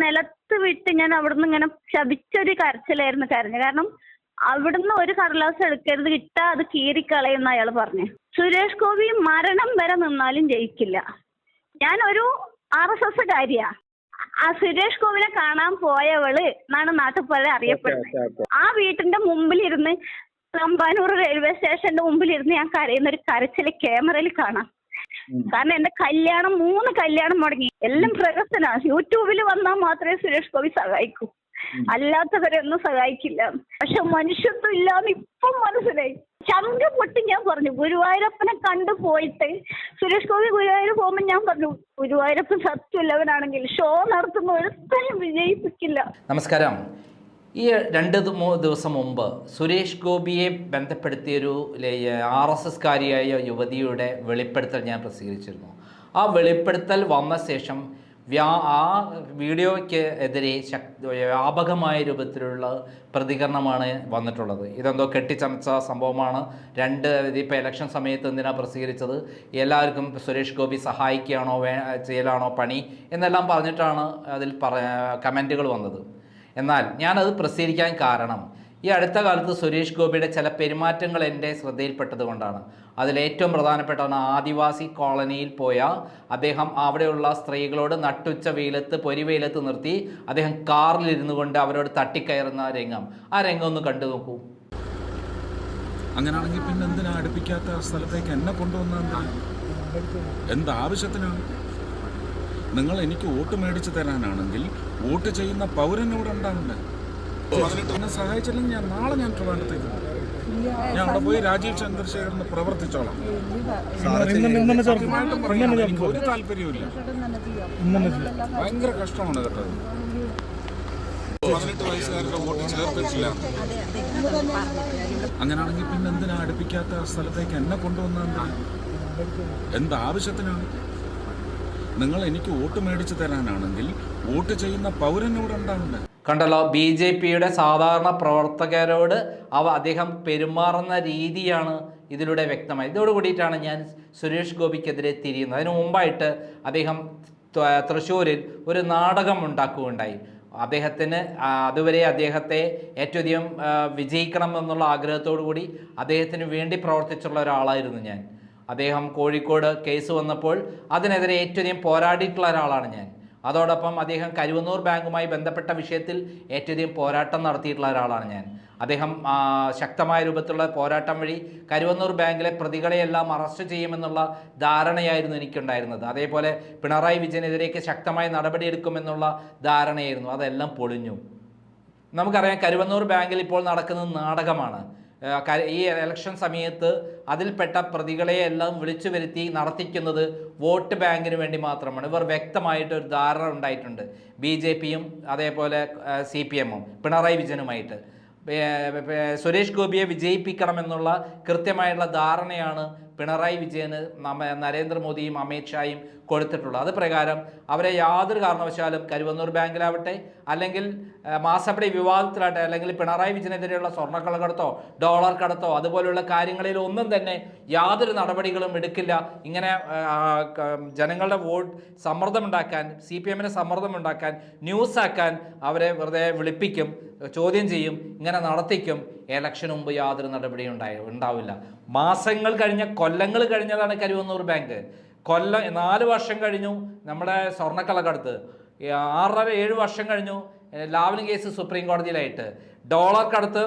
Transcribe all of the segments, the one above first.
നിലത്ത് വിട്ട് ഞാൻ അവിടുന്ന് ഇങ്ങനെ ശപിച്ചൊരു കരച്ചിലായിരുന്നു കരഞ്ഞു. കാരണം അവിടുന്ന് ഒരു കടലാസ് എടുക്കരുത്, കിട്ടാ അത് കീറിക്കളയുന്ന അയാൾ പറഞ്ഞു. സുരേഷ് ഗോപി മരണം വരെ നിന്നാലും ജയിക്കില്ല. ഞാനൊരു RSS കാരിയാ. ആ സുരേഷ് ഗോപിനെ കാണാൻ പോയവള് എന്നാണ് നാട്ടുപോലെ അറിയപ്പെടുന്നത്. ആ വീട്ടിന്റെ മുമ്പിലിരുന്ന് തമ്പാനൂർ റെയിൽവേ സ്റ്റേഷന്റെ മുമ്പിലിരുന്ന് ഞാൻ കരയുന്ന ഒരു കരച്ചില് ക്യാമറയിൽ കാണാം. കാരണം എന്റെ കല്യാണം 3 കല്യാണം മുടങ്ങി. എല്ലാം പ്രഹസനാ. യൂട്യൂബിൽ വന്നാൽ മാത്രമേ സുരേഷ് ഗോപി സഹായിക്കൂ, അല്ലാത്തവരൊന്നും സഹായിക്കില്ല. പക്ഷെ മനുഷ്യത്വം ഇല്ലാന്ന് ഇപ്പം മനസ്സിലായി. ചങ്ക പൊട്ടി ഞാൻ പറഞ്ഞു, ഗുരുവായൂരപ്പനെ കണ്ടു പോയിട്ട് സുരേഷ് ഗോപി ഗുരുവായൂർ പോകുമ്പോൾ ഞാൻ പറഞ്ഞു, ഗുരുവായൂരപ്പൻ സത്യമുള്ളവനാണെങ്കിൽ ഷോ നടത്തുന്ന ഒരുത്തനും വിജയിപ്പിക്കില്ല. നമസ്കാരം. ഈ 2-3 ദിവസം മുമ്പ് സുരേഷ് ഗോപിയെ ബന്ധപ്പെടുത്തിയൊരു RSS കാരിയായ യുവതിയുടെ വെളിപ്പെടുത്തൽ ഞാൻ പ്രസിദ്ധീകരിച്ചിരുന്നു. ആ വെളിപ്പെടുത്തൽ വന്ന ശേഷം ആ വീഡിയോയ്ക്ക് എതിരെ വ്യാപകമായ രൂപത്തിലുള്ള പ്രതികരണമാണ് വന്നിട്ടുള്ളത്. ഇതെന്തോ കെട്ടിച്ചമച്ച സംഭവമാണ്. ഇപ്പോൾ ഇലക്ഷൻ സമയത്ത് എന്തിനാണ് പ്രസിദ്ധീകരിച്ചത്, എല്ലാവർക്കും സുരേഷ് ഗോപി സഹായിക്കുകയാണോ ചെയ്യലാണോ പണി എന്നെല്ലാം പറഞ്ഞിട്ടാണ് അതിൽ കമൻറ്റുകൾ വന്നത്. എന്നാൽ ഞാനത് പ്രസിദ്ധീകരിക്കാൻ കാരണം ഈ അടുത്ത കാലത്ത് സുരേഷ് ഗോപിയുടെ ചില പെരുമാറ്റങ്ങൾ എൻ്റെ ശ്രദ്ധയിൽപ്പെട്ടത് കൊണ്ടാണ്. അതിലേറ്റവും പ്രധാനപ്പെട്ടതാണ് ആദിവാസി കോളനിയിൽ പോയ അദ്ദേഹം അവിടെയുള്ള സ്ത്രീകളോട് നട്ടുച്ച വെയിലത്ത് പൊരിവെയിലത്ത് നിർത്തി അദ്ദേഹം കാറിലിരുന്നു കൊണ്ട് അവരോട് തട്ടിക്കയറുന്ന രംഗം. ആ രംഗം ഒന്ന് കണ്ടു നോക്കൂ. അങ്ങനെയാണെങ്കിൽ പിന്നെ എന്തിനാ അടുപ്പിക്കാത്ത സ്ഥലത്തേക്ക് എന്നെ കൊണ്ടുവന്ന എന്താവശ്യത്തിനാണ്? നിങ്ങൾ എനിക്ക് വോട്ട് മേടിച്ചു തരാനാണെങ്കിൽ വോട്ട് ചെയ്യുന്ന പൗരനോട് ഉണ്ടാവണ്ടേ? എന്നെ സഹായിച്ചില്ലെങ്കിൽ ഞാൻ ട്രിവാൻഡ്രത്തേക്ക് ഞാൻ അവിടെ പോയി രാജീവ് ചന്ദ്രശേഖരന് പ്രവർത്തിച്ചോളാം. എനിക്ക് ഒരു താല്പര്യമില്ല. ഭയങ്കര കഷ്ടമാണ് കേട്ടത്. 18 വയസ്സുകാരുടെ വോട്ട് ചേർത്തിട്ടില്ല. അങ്ങനെയാണെങ്കിൽ പിന്നെ എന്തിനാ അടുപ്പിക്കാത്ത സ്ഥലത്തേക്ക് എന്നെ കൊണ്ടുവന്ന എന്താവശ്യത്തിനാണ്? നിങ്ങൾ എനിക്ക് വോട്ട് മേടിച്ചു തരാനാണെങ്കിൽ വോട്ട് ചെയ്യുന്ന പൗരനോട് ഉണ്ടാവണ്ടേ? കണ്ടല്ലോ, BJPയുടെ സാധാരണ പ്രവർത്തകരോട് അദ്ദേഹം പെരുമാറുന്ന രീതിയാണ് ഇതിലൂടെ വ്യക്തമായി. ഇതോട് കൂടിയിട്ടാണ് ഞാൻ സുരേഷ് ഗോപിക്കെതിരെ തിരിയുന്നത്. അതിനു മുമ്പായിട്ട് അദ്ദേഹം തൃശ്ശൂരിൽ ഒരു നാടകം ഉണ്ടാക്കുകയുണ്ടായി. അതുവരെ അദ്ദേഹത്തെ ഏറ്റവും അധികം വിജയിക്കണം എന്നുള്ള ആഗ്രഹത്തോടു കൂടി അദ്ദേഹത്തിന് വേണ്ടി പ്രവർത്തിച്ചുള്ള ഒരാളായിരുന്നു ഞാൻ. അദ്ദേഹം കോഴിക്കോട് കേസ് വന്നപ്പോൾ അതിനെതിരെ ഏറ്റവും അധികം പോരാടിയിട്ടുള്ള ഒരാളാണ് ഞാൻ. അതോടൊപ്പം അദ്ദേഹം കരുവന്നൂർ ബാങ്കുമായി ബന്ധപ്പെട്ട വിഷയത്തിൽ ഏറ്റവും അധികം പോരാട്ടം നടത്തിയിട്ടുള്ള ഒരാളാണ് ഞാൻ. അദ്ദേഹം ശക്തമായ രൂപത്തിലുള്ള പോരാട്ടം വഴി കരുവന്നൂർ ബാങ്കിലെ പ്രതികളെയെല്ലാം അറസ്റ്റ് ചെയ്യുമെന്നുള്ള ധാരണയായിരുന്നു എനിക്കുണ്ടായിരുന്നത്. അതേപോലെ പിണറായി വിജയനെതിരേക്ക് ശക്തമായ നടപടിയെടുക്കുമെന്നുള്ള ധാരണയായിരുന്നു. അതെല്ലാം പൊളിഞ്ഞു. നമുക്കറിയാം, കരുവന്നൂർ ബാങ്കിൽ ഇപ്പോൾ നടക്കുന്നത് നാടകമാണ്. ഈ ഇലക്ഷൻ സമയത്ത് അതിൽപ്പെട്ട പ്രതികളെയെല്ലാം വിളിച്ചു വരുത്തി നടത്തിക്കുന്നത് വോട്ട് ബാങ്കിന് വേണ്ടി മാത്രമാണ്. ഇവർ വ്യക്തമായിട്ടൊരു ധാരണ ഉണ്ടായിട്ടുണ്ട്, BJPയും അതേപോലെ CPMഉം പിണറായി വിജയനുമായിട്ട്. സുരേഷ് ഗോപിയെ വിജയിപ്പിക്കണമെന്നുള്ള കൃത്യമായിട്ടുള്ള ധാരണയാണ് പിണറായി വിജയന് നരേന്ദ്രമോദിയും അമിത്ഷായും കൊടുത്തിട്ടുള്ളത്. അത് പ്രകാരം അവരെ യാതൊരു കാരണവശാലും കരുവന്നൂർ ബാങ്കിലാവട്ടെ, അല്ലെങ്കിൽ മാസപ്പടി വിവാദത്തിലാവട്ടെ, അല്ലെങ്കിൽ പിണറായി വിജയനെതിരെയുള്ള സ്വർണ്ണക്കള്ളക്കടത്തോ ഡോളർ കടത്തോ അതുപോലുള്ള കാര്യങ്ങളിൽ ഒന്നും തന്നെ യാതൊരു നടപടികളും എടുക്കില്ല. ഇങ്ങനെ ജനങ്ങളുടെ സമ്മർദ്ദമുണ്ടാക്കാൻ, CPMന് സമ്മർദ്ദമുണ്ടാക്കാൻ, ന്യൂസാക്കാൻ അവരെ വെറുതെ വിളിപ്പിക്കും, ചോദ്യം ചെയ്യും, ഇങ്ങനെ നടത്തിക്കും. ഇലക്ഷന് മുമ്പ് യാതൊരു നടപടി ഉണ്ടാവില്ല. മാസങ്ങൾ കഴിഞ്ഞ കൊല്ലങ്ങൾ കഴിഞ്ഞതാണ് കരുവന്നൂർ ബാങ്ക്. 4 വർഷം കഴിഞ്ഞു നമ്മുടെ സ്വർണ്ണക്കള്ളക്കടത്ത്. 6.5-7 വർഷം കഴിഞ്ഞു ലാവ്ലിൻ കേസ് സുപ്രീം കോടതിയിലായിട്ട്. ഡോളർ കടത്ത്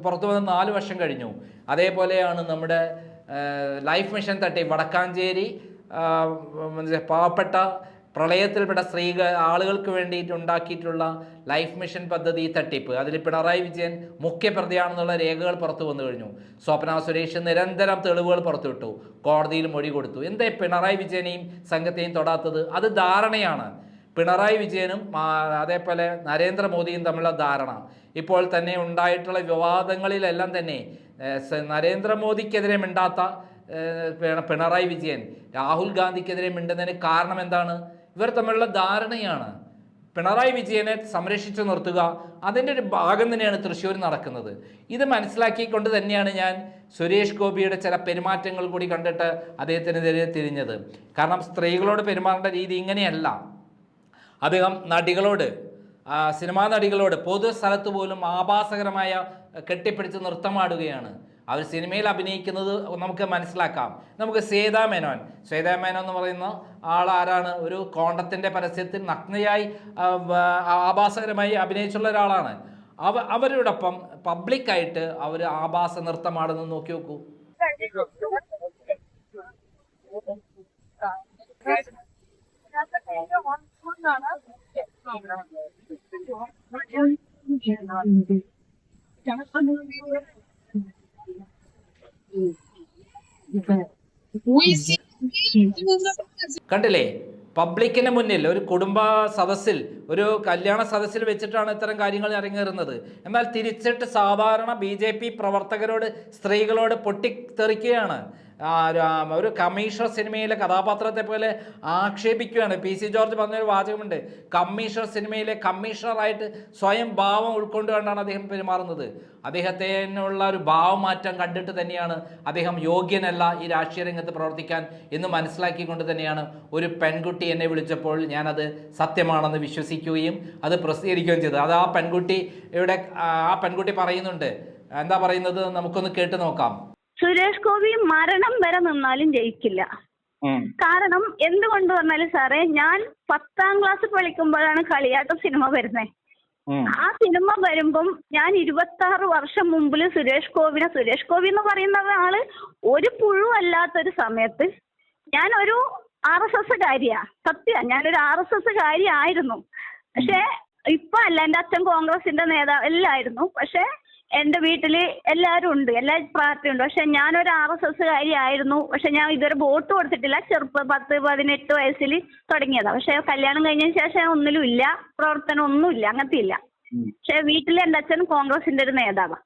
പുറത്തു വന്ന് 4 വർഷം കഴിഞ്ഞു. അതേപോലെയാണ് നമ്മുടെ ലൈഫ് മിഷൻ വടക്കാഞ്ചേരി പാവപ്പെട്ട പ്രളയത്തിൽപ്പെട്ട ആളുകൾക്ക് വേണ്ടിയിട്ട് ഉണ്ടാക്കിയിട്ടുള്ള ലൈഫ് മിഷൻ പദ്ധതി തട്ടിപ്പ്. അതിൽ പിണറായി വിജയൻ മുഖ്യപ്രതിയാണെന്നുള്ള രേഖകൾ പുറത്തു വന്നു കഴിഞ്ഞു. സ്വപ്ന സുരേഷ് നിരന്തരം തെളിവുകൾ പുറത്തുവിട്ടു, കോടതിയിൽ മൊഴി കൊടുത്തു. എന്തേ പിണറായി വിജയനെയും സംഘത്തെയും തൊടാത്തത്? അത് ധാരണയാണ്. പിണറായി വിജയനും അതേപോലെ നരേന്ദ്രമോദിയും തമ്മിലുള്ള ധാരണ. ഇപ്പോൾ തന്നെ ഉണ്ടായിട്ടുള്ള വിവാദങ്ങളിലെല്ലാം തന്നെ നരേന്ദ്രമോദിക്കെതിരെ മിണ്ടാത്ത പിണറായി വിജയൻ രാഹുൽ ഗാന്ധിക്കെതിരെ മിണ്ടുന്നതിന് കാരണം എന്താണ്? ഇവർ തമ്മിലുള്ള ധാരണയാണ്. പിണറായി വിജയനെ സംരക്ഷിച്ചു നിർത്തുക, അതിൻ്റെ ഒരു ഭാഗം തന്നെയാണ് തൃശ്ശൂർ നടക്കുന്നത്. ഇത് മനസ്സിലാക്കിക്കൊണ്ട് തന്നെയാണ് ഞാൻ സുരേഷ് ഗോപിയുടെ ചില പെരുമാറ്റങ്ങൾ കൂടി കണ്ടിട്ട് അദ്ദേഹത്തിനെതിരെ തിരിഞ്ഞത്. കാരണം സ്ത്രീകളോട് പെരുമാറേണ്ട രീതി ഇങ്ങനെയല്ല. അദ്ദേഹം നടികളോട്, സിനിമാ നടികളോട് പൊതു സ്ഥലത്ത് പോലും ആഭാസകരമായ കെട്ടിപ്പിടിച്ച് നൃത്തമാടുകയാണ്. അവർ സിനിമയിൽ അഭിനയിക്കുന്നത് നമുക്ക് മനസ്സിലാക്കാം. നമുക്ക് ശ്വേതാ മേനോൻ എന്ന് പറയുന്ന ആളാരാണ്? ഒരു കോണ്ടത്തിൻ്റെ പരസ്യത്തിൽ നഗ്നയായി ആഭാസകരമായി അഭിനയിച്ചുള്ള ഒരാളാണ്. അവരോടൊപ്പം പബ്ലിക്കായിട്ട് അവർ ആഭാസ നൃത്തമാടുന്നത് നോക്കി നോക്കൂ. കണ്ടില്ലേ? പബ്ലിക്കിന് മുന്നിൽ, ഒരു കുടുംബ സദസ്സിൽ, ഒരു കല്യാണ സദസ്സിൽ വെച്ചിട്ടാണ് ഇത്തരം കാര്യങ്ങൾ ഇറങ്ങിയിരുന്നത്. എന്നാൽ തിരിച്ചിട്ട് സാധാരണ BJP പ്രവർത്തകരോട്, സ്ത്രീകളോട് പൊട്ടിത്തെറിക്കുകയാണ്. ഒരു കമ്മീഷണർ സിനിമയിലെ കഥാപാത്രത്തെ പോലെ ആക്ഷേപിക്കുകയാണ്. PC ജോർജ് പറഞ്ഞൊരു വാചകമുണ്ട്, കമ്മീഷണർ സിനിമയിലെ കമ്മീഷണറായിട്ട് സ്വയം ഭാവം ഉൾക്കൊണ്ടുകൊണ്ടാണ് അദ്ദേഹം പെരുമാറുന്നത്. അദ്ദേഹത്തിനുള്ള ഒരു ഭാവമാറ്റം കണ്ടിട്ട് തന്നെയാണ് അദ്ദേഹം യോഗ്യനല്ല ഈ രാഷ്ട്രീയ രംഗത്ത് പ്രവർത്തിക്കാൻ എന്ന് മനസ്സിലാക്കിക്കൊണ്ട് തന്നെയാണ് ഒരു പെൺകുട്ടി എന്നെ വിളിച്ചപ്പോൾ ഞാനത് സത്യമാണെന്ന് വിശ്വസിക്കുകയും അത് പ്രസിദ്ധീകരിക്കുകയും ചെയ്തത്. അത് ആ പെൺകുട്ടി പറയുന്നുണ്ട്. എന്താ പറയുന്നത് നമുക്കൊന്ന് കേട്ട് നോക്കാം. സുരേഷ് ഗോപി മരണം വരെ നിന്നാലും ജയിക്കില്ല. കാരണം എന്തുകൊണ്ട് പറഞ്ഞാലും സാറേ, ഞാൻ 10ാം ക്ലാസ് പഠിക്കുമ്പോഴാണ് കളിയാട്ടം സിനിമ വരുന്നത്. ആ സിനിമ വരുമ്പം ഞാൻ 26 വർഷം മുമ്പിൽ സുരേഷ് ഗോപി എന്ന് പറയുന്ന ആള് ഒരു പുഴുവല്ലാത്തൊരു സമയത്ത് ഞാൻ ഒരു RSS കാരിയാ. ഞാനൊരു RSS കാരി ആയിരുന്നു. പക്ഷെ ഇപ്പൊ അല്ല, എന്റെ അച്ഛൻ കോൺഗ്രസിന്റെ നേതാവ് എല്ലായിരുന്നു. പക്ഷെ എന്റെ വീട്ടില് എല്ലാവരും ഉണ്ട്, എല്ലാ പാർട്ടി ഉണ്ട്. പക്ഷെ ഞാനൊരു RSS കാരി ആയിരുന്നു. പക്ഷെ ഞാൻ ഇതുവരെ വോട്ട് കൊടുത്തിട്ടില്ല. 10-18 വയസ്സിൽ തുടങ്ങിയതാ. പക്ഷെ കല്യാണം കഴിഞ്ഞതിന് ശേഷം ഒന്നിലും ഇല്ല, പ്രവർത്തനം ഒന്നുമില്ല, അങ്ങനത്തെ ഇല്ല. പക്ഷെ വീട്ടിൽ എന്റെ അച്ഛൻ കോൺഗ്രസിന്റെ ഒരു നേതാവാ.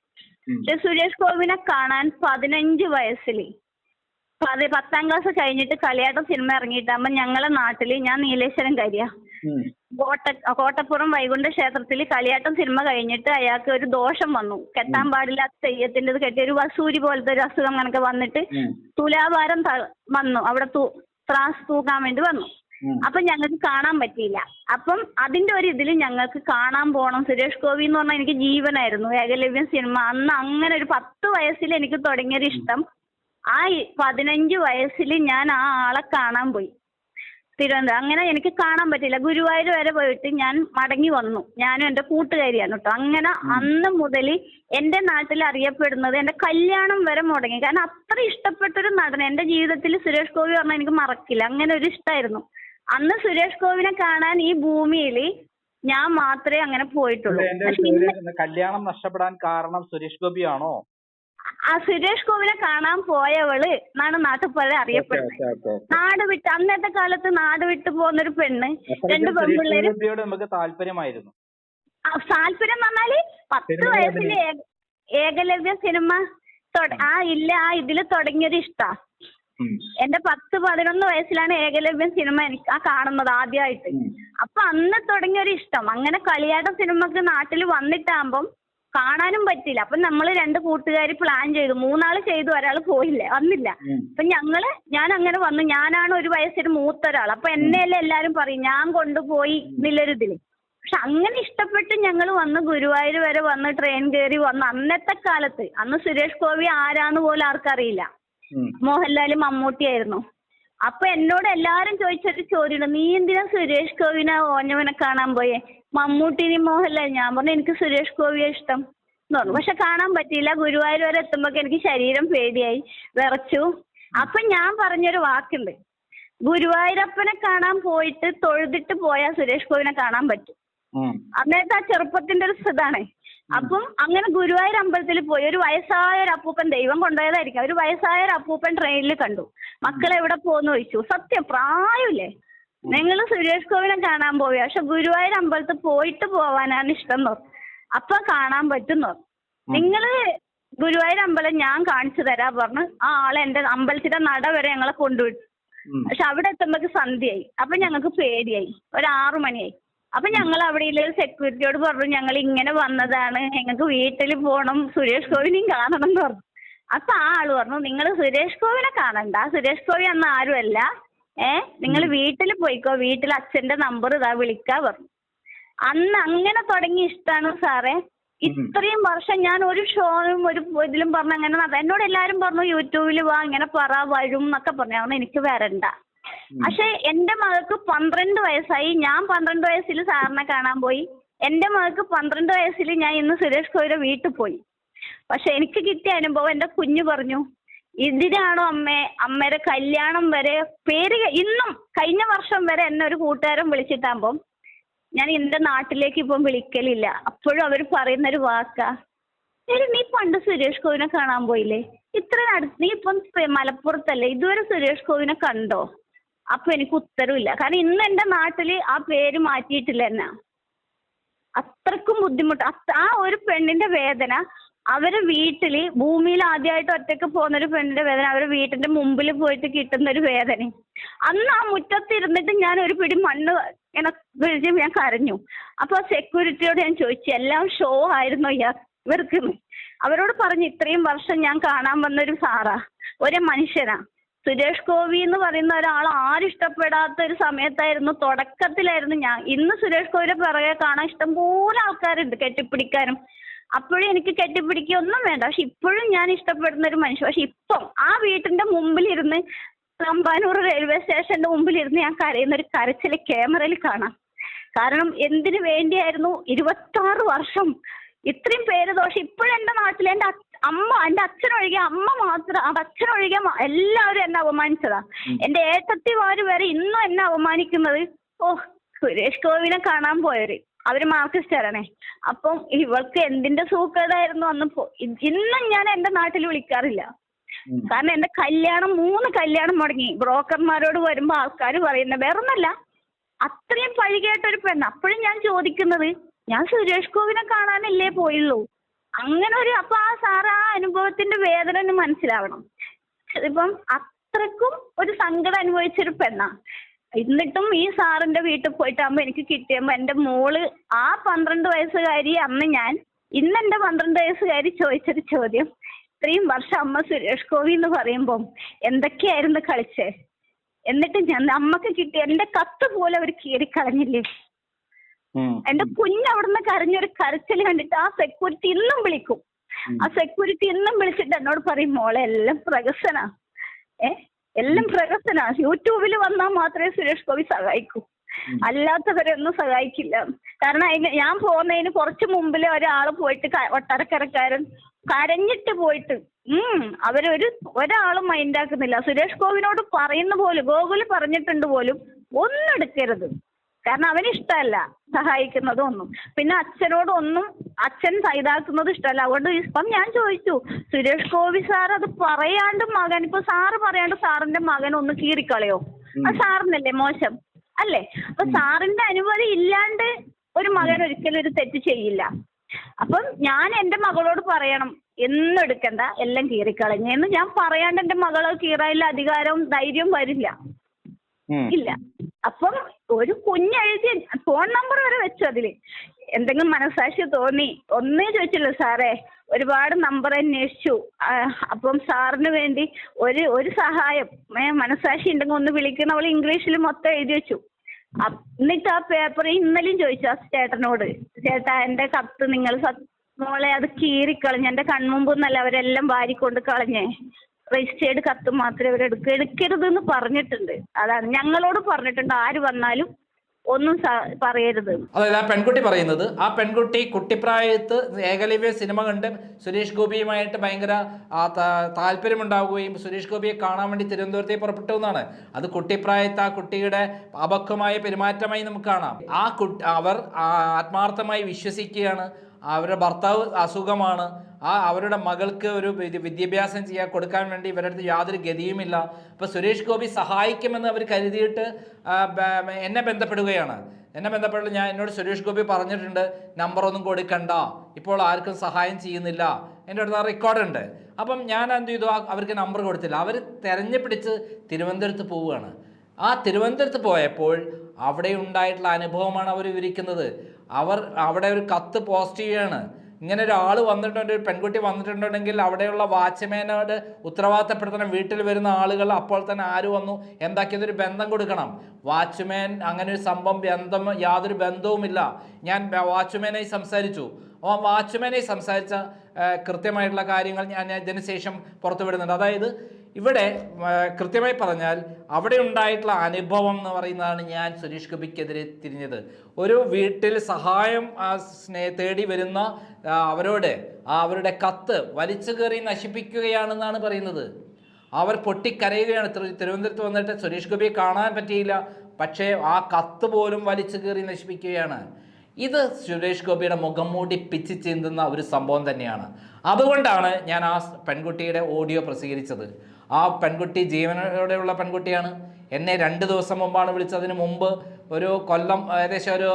പക്ഷെ സുരേഷ് ഗോപിനെ കാണാൻ 15 വയസ്സിൽ 10ാം ക്ലാസ് കഴിഞ്ഞിട്ട് കളിയാട്ടം സിനിമ ഇറങ്ങിയിട്ടാകുമ്പോ ഞങ്ങളെ നാട്ടില്, ഞാൻ നീലേശ്വരം കരിയ, കോട്ടപ്പുറം വൈകുണ്ഠ ക്ഷേത്രത്തിൽ കളിയാട്ടം സിനിമ കഴിഞ്ഞിട്ട് അയാൾക്ക് ഒരു ദോഷം വന്നു. കെട്ടാൻ പാടില്ലാത്ത തെയ്യത്തിൻ്റെ കെട്ടി ഒരു വസൂരി പോലത്തെ ഒരു അസുഖം കണക്ക് വന്നിട്ട് തുലാഭാരം വന്നു. അവിടെ ത്രാസ് തൂക്കാൻ വേണ്ടി വന്നു. അപ്പൊ ഞങ്ങൾക്ക് കാണാൻ പറ്റിയില്ല. അപ്പം അതിന്റെ ഒരു ഇതിൽ ഞങ്ങൾക്ക് കാണാൻ പോകണം. സുരേഷ് ഗോപി എന്ന് പറഞ്ഞാൽ എനിക്ക് ജീവനായിരുന്നു. ഏകലവ്യം സിനിമ അന്ന് അങ്ങനെ ഒരു 10 വയസ്സിൽ എനിക്ക് തുടങ്ങിയൊരു ഇഷ്ടം. ആ 15 വയസ്സിൽ ഞാൻ ആ ആളെ കാണാൻ പോയി തിരുവനന്തപുരം. അങ്ങനെ എനിക്ക് കാണാൻ പറ്റില്ല. ഗുരുവായൂർ വരെ പോയിട്ട് ഞാൻ മടങ്ങി വന്നു. ഞാനും എൻ്റെ കൂട്ടുകാരിയാണ് കേട്ടോ. അങ്ങനെ അന്ന് മുതൽ എൻ്റെ നാട്ടിൽ അറിയപ്പെടുന്നത്, എൻ്റെ കല്യാണം വരെ മുടങ്ങി. കാരണം അത്ര ഇഷ്ടപ്പെട്ടൊരു നടൻ എൻ്റെ ജീവിതത്തിൽ സുരേഷ് ഗോപി പറഞ്ഞാൽ എനിക്ക് മറക്കില്ല. അങ്ങനെ ഒരു ഇഷ്ടമായിരുന്നു. അന്ന് സുരേഷ് ഗോപിനെ കാണാൻ ഈ ഭൂമിയിൽ ഞാൻ മാത്രമേ അങ്ങനെ പോയിട്ടുള്ളൂ. കല്യാണം നഷ്ടപ്പെടാൻ കാരണം സുരേഷ് ഗോപിയാണോ? ആ സുരേഷ് ഗോപിനെ കാണാൻ പോയവള് എന്നാണ് നാട്ടുപുറം അറിയപ്പെടുന്നത്. നാട് വിട്ട്, അന്നത്തെ കാലത്ത് നാട് വിട്ട് പോകുന്നൊരു പെണ്ണ്, 2 പെൺപിള്ളേര്. നമുക്ക് താല്പര്യമായിരുന്നു. താല്പര്യം പറഞ്ഞാല് 10 വയസ്സില് ഏകലവ്യ സിനിമ ഇതില് തുടങ്ങിയൊരു ഇഷ്ടാ. എന്റെ 10-11 വയസ്സിലാണ് ഏകലവ്യം സിനിമ എനിക്ക് കാണുന്നത് ആദ്യമായിട്ട്. അപ്പൊ അന്ന് തുടങ്ങിയൊരു ഇഷ്ടം. അങ്ങനെ കളിയാട്ടം സിനിമക്ക് നാട്ടിൽ വന്നിട്ടാകുമ്പം കാണാനും പറ്റില്ല. അപ്പൊ നമ്മള് 2 കൂട്ടുകാർ പ്ലാൻ ചെയ്തു. 3 ആള് ചെയ്തു, ഒരാൾ വന്നില്ല. അപ്പൊ ഞാൻ അങ്ങനെ വന്നു. ഞാനാണ് ഒരു വയസ്സിന് മൂത്ത ഒരാൾ. അപ്പൊ എന്നെയല്ലേ എല്ലാരും പറയും, ഞാൻ കൊണ്ടുപോയി എന്നുള്ളൊരിതില്. പക്ഷെ അങ്ങനെ ഇഷ്ടപ്പെട്ട് ഞങ്ങൾ വന്ന് ഗുരുവായൂർ വരെ വന്ന് ട്രെയിൻ കയറി വന്ന്. അന്നത്തെ കാലത്ത് അന്ന് സുരേഷ് ഗോപി ആരാന്ന് പോലും ആർക്കറിയില്ല. മോഹൻലാൽ, മമ്മൂട്ടിയായിരുന്നു. അപ്പൊ എന്നോട് എല്ലാരും ചോദിച്ചൊരു ചോദ്യം, നീ എന്തിനാ സുരേഷ് ഗോപിനെ ഓഞ്ഞവനെ കാണാൻ പോയേ? മമ്മൂട്ടിനെയും മോഹൻലാൽ. ഞാൻ പറഞ്ഞു എനിക്ക് സുരേഷ് ഗോപിയെ ഇഷ്ടം എന്ന് പറഞ്ഞു. പക്ഷെ കാണാൻ പറ്റിയില്ല. ഗുരുവായൂർ വരെ എത്തുമ്പോ എനിക്ക് ശരീരം പേടിയായി, വിറച്ചു. അപ്പൊ ഞാൻ പറഞ്ഞൊരു വാക്കുണ്ട്, ഗുരുവായൂരപ്പനെ കാണാൻ പോയിട്ട് തൊഴുതിട്ട് പോയാൽ സുരേഷ് ഗോപിനെ കാണാൻ പറ്റും. അന്നേരത്തെ ആ ചെറുപ്പത്തിന്റെ ഒരു ഇതാണ്. അപ്പം അങ്ങനെ ഗുരുവായൂർ അമ്പലത്തിൽ പോയി. ഒരു വയസ്സായ ഒരു അപ്പൂപ്പൻ, ദൈവം കൊണ്ടുപോയതായിരിക്കും, ഒരു വയസ്സായ ഒരു അപ്പൂപ്പൻ ട്രെയിനിൽ കണ്ടു. മക്കളെ എവിടെ പോകുന്നു ചോദിച്ചു. സത്യം, പ്രായമില്ലേ, നിങ്ങൾ സുരേഷ് ഗോപിനെ കാണാൻ പോവുക, പക്ഷെ ഗുരുവായൂർ അമ്പലത്തിൽ പോയിട്ട് പോവാനാണ് ഇഷ്ടം എന്ന് പറഞ്ഞു. അപ്പൊ കാണാൻ പറ്റുന്നു. നിങ്ങള് ഗുരുവായൂർ അമ്പലം ഞാൻ കാണിച്ചു തരാ പറഞ്ഞു. ആ ആളെ എന്റെ അമ്പലത്തിന്റെ നട വരെ ഞങ്ങളെ കൊണ്ടുവിട്ടു. പക്ഷെ അവിടെ എത്തുമ്പോഴേക്ക് സന്ധ്യയായി. അപ്പൊ ഞങ്ങൾക്ക് പേടിയായി. ഒരു 6 മണിയായി. അപ്പൊ ഞങ്ങൾ അവിടെ സെക്യൂരിറ്റിയോട് പറഞ്ഞു, ഞങ്ങൾ ഇങ്ങനെ വന്നതാണ്, ഞങ്ങൾക്ക് വീട്ടിൽ പോകണം, സുരേഷ് ഗോപിനെയും കാണണം എന്ന് പറഞ്ഞു. അപ്പൊ ആ ആള് പറഞ്ഞു, നിങ്ങൾ സുരേഷ് ഗോപിനെ കാണണ്ട, സുരേഷ് ഗോപി അന്ന് ആരുമല്ല, നിങ്ങൾ വീട്ടിൽ പോയിക്കോ, വീട്ടിൽ അച്ഛന്റെ നമ്പർ ഇതാ വിളിക്കാ പറഞ്ഞു. അന്ന് അങ്ങനെ തുടങ്ങി ഇഷ്ടമാണ് സാറേ. ഇത്രയും വർഷം ഞാൻ ഒരു ഷോയും ഒരു ഇതിലും പറഞ്ഞു അങ്ങനെ എന്നോട് എല്ലാരും പറഞ്ഞു യൂട്യൂബിൽ വാ ഇങ്ങനെ പറ വരും എന്നൊക്കെ പറഞ്ഞു. അതുകൊണ്ട് എനിക്ക് വരണ്ട. പക്ഷെ എന്റെ മകൾക്ക് 12 വയസ്സായി. ഞാൻ 12 വയസ്സിൽ സാറിനെ കാണാൻ പോയി. എന്റെ മകൾക്ക് 12 വയസ്സിൽ ഞാൻ ഇന്ന് സുരേഷ് ഗോപിയുടെ വീട്ടിൽ പോയി. പക്ഷെ എനിക്ക് കിട്ടിയ അനുഭവം എന്റെ കുഞ്ഞു പറഞ്ഞു, ഇതിനാണോ അമ്മയുടെ കല്യാണം വരെ പേര് ഇന്നും കഴിഞ്ഞ വർഷം വരെ എന്നെ ഒരു കൂട്ടുകാരൻ വിളിച്ചിട്ടാകുമ്പം ഞാൻ എന്റെ നാട്ടിലേക്ക് ഇപ്പം വിളിക്കലില്ല. അപ്പോഴും അവർ പറയുന്നൊരു വാക്കാ, നീ പണ്ട് സുരേഷ് ഗോപിനെ കാണാൻ പോയില്ലേ, ഇത്രയും അടുത്ത്, നീ ഇപ്പം മലപ്പുറത്തല്ലേ, ഇതുവരെ സുരേഷ് ഗോപിനെ കണ്ടോ? അപ്പൊ എനിക്ക് ഉത്തരവില്ല. കാരണം ഇന്ന് എന്റെ നാട്ടില് ആ പേര് മാറ്റിയിട്ടില്ല എന്നാ. അത്രക്കും ബുദ്ധിമുട്ട്. ആ ഒരു പെണ്ണിന്റെ വേദന അവരെ വീട്ടില് ഭൂമിയിൽ ആദ്യമായിട്ട് ഒറ്റയ്ക്ക് പോകുന്നൊരു പെണ്ണിന്റെ വേദന അവരെ വീട്ടിന്റെ മുമ്പിൽ പോയിട്ട് കിട്ടുന്ന ഒരു വേദന. അന്ന് ആ മുറ്റത്തിരുന്നിട്ട് ഞാൻ ഒരു പിടി മണ്ണ് ഇങ്ങനെ വിളിച്ച് ഞാൻ കരഞ്ഞു. അപ്പൊ സെക്യൂരിറ്റിയോട് ഞാൻ ചോദിച്ചു, എല്ലാം ഷോ ആയിരുന്നോ ഇവർക്ക്? അവരോട് പറഞ്ഞു, ഇത്രയും വർഷം ഞാൻ കാണാൻ വന്നൊരു സാറാ, ഒരു മനുഷ്യനാ. സുരേഷ് ഗോപി എന്ന് പറയുന്ന ഒരാൾ ആരും ഇഷ്ടപ്പെടാത്ത ഒരു സമയത്തായിരുന്നു, തുടക്കത്തിലായിരുന്നു ഞാൻ. ഇന്ന് സുരേഷ് ഗോപിയുടെ പിറകെ കാണാൻ ഇഷ്ടംപോലെ ആൾക്കാരുണ്ട് കെട്ടിപ്പിടിക്കാനും. അപ്പോഴും എനിക്ക് കെട്ടിപ്പിടിക്കൊന്നും വേണ്ട. പക്ഷെ ഇപ്പോഴും ഞാൻ ഇഷ്ടപ്പെടുന്ന ഒരു മനുഷ്യൻ. പക്ഷെ ഇപ്പം ആ വീട്ടിന്റെ മുമ്പിലിരുന്ന് തമ്പാനൂർ റെയിൽവേ സ്റ്റേഷന്റെ മുമ്പിലിരുന്ന് ഞാൻ കരയുന്ന ഒരു കരച്ചില് ക്യാമറയിൽ കാണാം. കാരണം എന്തിനു വേണ്ടിയായിരുന്നു 26 വർഷം ഇത്രയും പേര് ദോഷം. ഇപ്പോഴും എന്റെ നാട്ടിൽ എന്റെ അച്ഛനൊഴികെ അമ്മ മാത്രം, അച്ഛനൊഴികെ എല്ലാവരും എന്നെ അപമാനിച്ചതാ. എന്റെ ഏട്ടത്തിമാര് വരെ ഇന്നും എന്നെ അപമാനിക്കുന്നത്, സുരേഷ് ഗോപിനെ കാണാൻ പോയവര്, അവര് മാർക്സിസ്റ്റാണേ. അപ്പം ഇവൾക്ക് എന്തിന്റെ സൂക്കേടായിരുന്നു അന്ന്. ഇന്നും ഞാൻ എന്റെ നാട്ടിൽ വിളിക്കാറില്ല. കാരണം എന്റെ 3 കല്യാണം മുടങ്ങി. ബ്രോക്കർമാരോട് വരുമ്പോ ആൾക്കാർ പറയുന്നത് വേറൊന്നല്ല, അത്രയും പഴികേട്ടൊരു പെണ്ണ്. അപ്പോഴും ഞാൻ ചോദിക്കുന്നത്, ഞാൻ സുരേഷ് ഗോപിനെ കാണാനല്ലേ പോയുള്ളൂ. അങ്ങനെ ഒരു അപ്പൊ ആ സാർ ആ അനുഭവത്തിന്റെ വേദന ഒന്ന് മനസ്സിലാവണം. ഇപ്പം അത്രക്കും ഒരു സങ്കടം അനുഭവിച്ചൊരു പെണ്ണാ. എന്നിട്ടും ഈ സാറിന്റെ വീട്ടിൽ പോയിട്ടാകുമ്പോ എനിക്ക് കിട്ടിയപ്പോ എന്റെ മോള് ആ 12 വയസ്സുകാരി അന്ന് ഞാൻ, ഇന്ന് എന്റെ 12 വയസ്സുകാരി ചോദിച്ചൊരു ചോദ്യം, ഇത്രയും വർഷം അമ്മ സുരേഷ് ഗോപി എന്ന് പറയുമ്പം എന്തൊക്കെയായിരുന്നു കളിച്ചേ? എന്നിട്ട് ഞാൻ അമ്മക്ക് കിട്ടിയ എന്റെ കത്ത് പോലെ അവർ കീറിക്കളഞ്ഞില്ലേ? എന്റെ കുഞ്ഞവിടുന്ന് കരഞ്ഞൊരു കരച്ചിൽ കണ്ടിട്ട് ആ സെക്യൂരിറ്റി ഇന്നും വിളിക്കും. ആ സെക്യൂരിറ്റി ഇന്നും വിളിച്ചിട്ട് എന്നോട് പറയും, മോളെ എല്ലാം പ്രഹസനാ, എല്ലാം പ്രഹസനാ. യൂട്യൂബിൽ വന്നാൽ മാത്രമേ സുരേഷ് ഗോപി സഹായിക്കൂ, അല്ലാത്തവരൊന്നും സഹായിക്കില്ല. കാരണം ഞാൻ പോകുന്നതിന് കുറച്ച് മുമ്പില് ഒരാള് പോയിട്ട് ഒട്ടരക്കരക്കാരൻ കരഞ്ഞിട്ട് പോയിട്ട് ഒരാളും മൈൻഡാക്കുന്നില്ല. സുരേഷ് ഗോപിനോട് പറയുന്ന പോലും, ഗോകുല് പറഞ്ഞിട്ടുണ്ട് പോലും, ഒന്നും എടുക്കരുത്. കാരണം അവനിഷ്ടമല്ല സഹായിക്കുന്നതും ഒന്നും. പിന്നെ അച്ഛനോടൊന്നും അച്ഛൻ ഇതാക്കുന്നത് ഇഷ്ടമല്ല. അതുകൊണ്ട് ഇപ്പം ഞാൻ ചോദിച്ചു, സുരേഷ് ഗോപി സാർ അത് പറയാണ്ട് മകൻ, ഇപ്പൊ സാറ് പറയാണ്ട് സാറിന്റെ മകൻ ഒന്ന് കീറിക്കളയോ? അത് സാറിനല്ലേ മോശം അല്ലേ? അപ്പൊ സാറിന്റെ അനുമതി ഇല്ലാണ്ട് ഒരു മകൻ ഒരിക്കലും ഒരു തെറ്റ് ചെയ്യില്ല. അപ്പം ഞാൻ എന്റെ മകളോട് പറയണം, എന്നും എടുക്കണ്ട, എല്ലാം കീറിക്കളഞ്ഞെന്ന് ഞാൻ പറയാണ്ട് എന്റെ മകളെ കീറാനുള്ള അധികാരവും ധൈര്യവും വരില്ല, ഇല്ല. അപ്പം ഒരു കുഞ്ഞെഴുതി ഫോൺ നമ്പർ വരെ വെച്ചു. അതില് എന്തെങ്കിലും മനസാക്ഷി തോന്നി ഒന്നേ ചോദിച്ചില്ല സാറേ, ഒരുപാട് നമ്പർ അന്വേഷിച്ചു. അപ്പം സാറിന് വേണ്ടി ഒരു സഹായം മനസാക്ഷി ഉണ്ടെങ്കിൽ ഒന്ന് വിളിക്കണം. അവൾ ഇംഗ്ലീഷിൽ മൊത്തം എഴുതി വെച്ചു. എന്നിട്ട് ആ പേപ്പർ ഇന്നലെയും ചോദിച്ചു ആ ചേട്ടനോട്, ചേട്ടാ എന്റെ കത്ത് നിങ്ങൾ മോളെ അത് കീറിക്കളഞ്ഞ് എന്റെ കൺമുമ്പ് എന്നല്ല അവരെല്ലാം വാരിക്കൊണ്ട് കളഞ്ഞേ, രജിസ്റ്റേർഡ് കത്ത് മാത്രമേ എടുക്കരുത് എന്ന് പറഞ്ഞിട്ടുണ്ട്. അതാണ് ഞങ്ങളോട് പറഞ്ഞിട്ടുണ്ട്, ആര് വന്നാലും ഒന്നും പറയരുത്. അതായത് ആ പെൺകുട്ടി പറയുന്നത്, ആ പെൺകുട്ടി കുട്ടിപ്രായത്ത് ഏകലവ്യ സിനിമ കണ്ട് സുരേഷ് ഗോപിയുമായിട്ട് ഭയങ്കര താല്പര്യമുണ്ടാവുകയും സുരേഷ് ഗോപിയെ കാണാൻ വേണ്ടി തിരുവനന്തപുരത്തേക്ക് പുറപ്പെട്ടു എന്നാണ്. അത് കുട്ടിപ്രായത്ത് ആ കുട്ടിയുടെ അപക്വമായ പെരുമാറ്റമായി നമുക്ക് കാണാം. അവർ ആത്മാർത്ഥമായി വിശ്വസിക്കുകയാണ് അവരുടെ ഭർത്താവ് അസുഖമാണ്, അവരുടെ മകൾക്ക് ഒരു വിദ്യാഭ്യാസം കൊടുക്കാൻ വേണ്ടി ഇവരുടെ അടുത്ത് യാതൊരു ഗതിയുമില്ല. അപ്പോൾ സുരേഷ് ഗോപി സഹായിക്കുമെന്ന് അവർ കരുതിയിട്ട് എന്നെ ബന്ധപ്പെടുകയാണ്. എന്നോട് സുരേഷ് ഗോപി പറഞ്ഞിട്ടുണ്ട്, നമ്പറൊന്നും കൊടുക്കണ്ട, ഇപ്പോൾ ആർക്കും സഹായം ചെയ്യുന്നില്ല, എൻ്റെ അടുത്ത് ആ റെക്കോർഡുണ്ട്. അപ്പം ഞാൻ എന്ത് ചെയ്തു, അവർക്ക് നമ്പർ കൊടുത്തില്ല. അവർ തെരഞ്ഞുപിടിച്ച് തിരുവനന്തപുരത്ത് പോവുകയാണ്. ആ തിരുവനന്തപുരത്ത് പോയപ്പോൾ അവിടെ ഉണ്ടായിട്ടുള്ള അനുഭവമാണ് അവർ വിവരിക്കുന്നത്. അവർ അവിടെ ഒരു കത്ത് പോസ്റ്റ് ചെയ്യുകയാണ്. ഇങ്ങനെ ഒരാൾ വന്നിട്ടുണ്ട്, ഒരു പെൺകുട്ടി വന്നിട്ടുണ്ടെങ്കിൽ അവിടെയുള്ള വാച്ച്മാനോട് ഉത്തരവാദിത്തപ്പെടുത്തണം. വീട്ടിൽ വരുന്ന ആളുകൾ അപ്പോൾ തന്നെ ആര് വന്നു എന്താക്കിയതൊരു ബന്ധം കൊടുക്കണം. വാച്ച്മാൻ അങ്ങനെ ഒരു സംഭവം യാതൊരു ബന്ധവുമില്ല. ഞാൻ വാച്ച്മാനായി സംസാരിച്ചു. ആ വാച്ച്മാനായി സംസാരിച്ച കൃത്യമായിട്ടുള്ള കാര്യങ്ങൾ ഞാൻ ഇതിന് ശേഷം പുറത്തു വിടുന്നുണ്ട്. അതായത് ഇവിടെ കൃത്യമായി പറഞ്ഞാൽ അവിടെ ഉണ്ടായിട്ടുള്ള അനുഭവം എന്ന് പറയുന്നതാണ് ഞാൻ സുരേഷ് ഗോപിക്കെതിരെ തിരിഞ്ഞത്. ഒരു വീട്ടിൽ സഹായം തേടി വരുന്ന അവരുടെ കത്ത് വലിച്ചു കയറി നശിപ്പിക്കുകയാണെന്നാണ് പറയുന്നത്. അവർ പൊട്ടിക്കരയുകയാണ്. തിരുവനന്തപുരത്ത് വന്നിട്ട് സുരേഷ് ഗോപിയെ കാണാൻ പറ്റിയില്ല, പക്ഷേ ആ കത്ത് പോലും വലിച്ചു കയറി നശിപ്പിക്കുകയാണ്. ഇത് സുരേഷ് ഗോപിയുടെ മുഖം മൂടി പിച്ച് ചിന്തുന്ന ഒരു സംഭവം തന്നെയാണ്. അതുകൊണ്ടാണ് ഞാൻ ആ പെൺകുട്ടിയുടെ ഓഡിയോ പ്രസിദ്ധീകരിച്ചത്. ആ പെൺകുട്ടി ജീവനോടെയുള്ള പെൺകുട്ടിയാണ്. എന്നെ 2 ദിവസം മുമ്പാണ് വിളിച്ചത്. അതിന് മുമ്പ് ഒരു കൊല്ലം ഏകദേശം ഒരു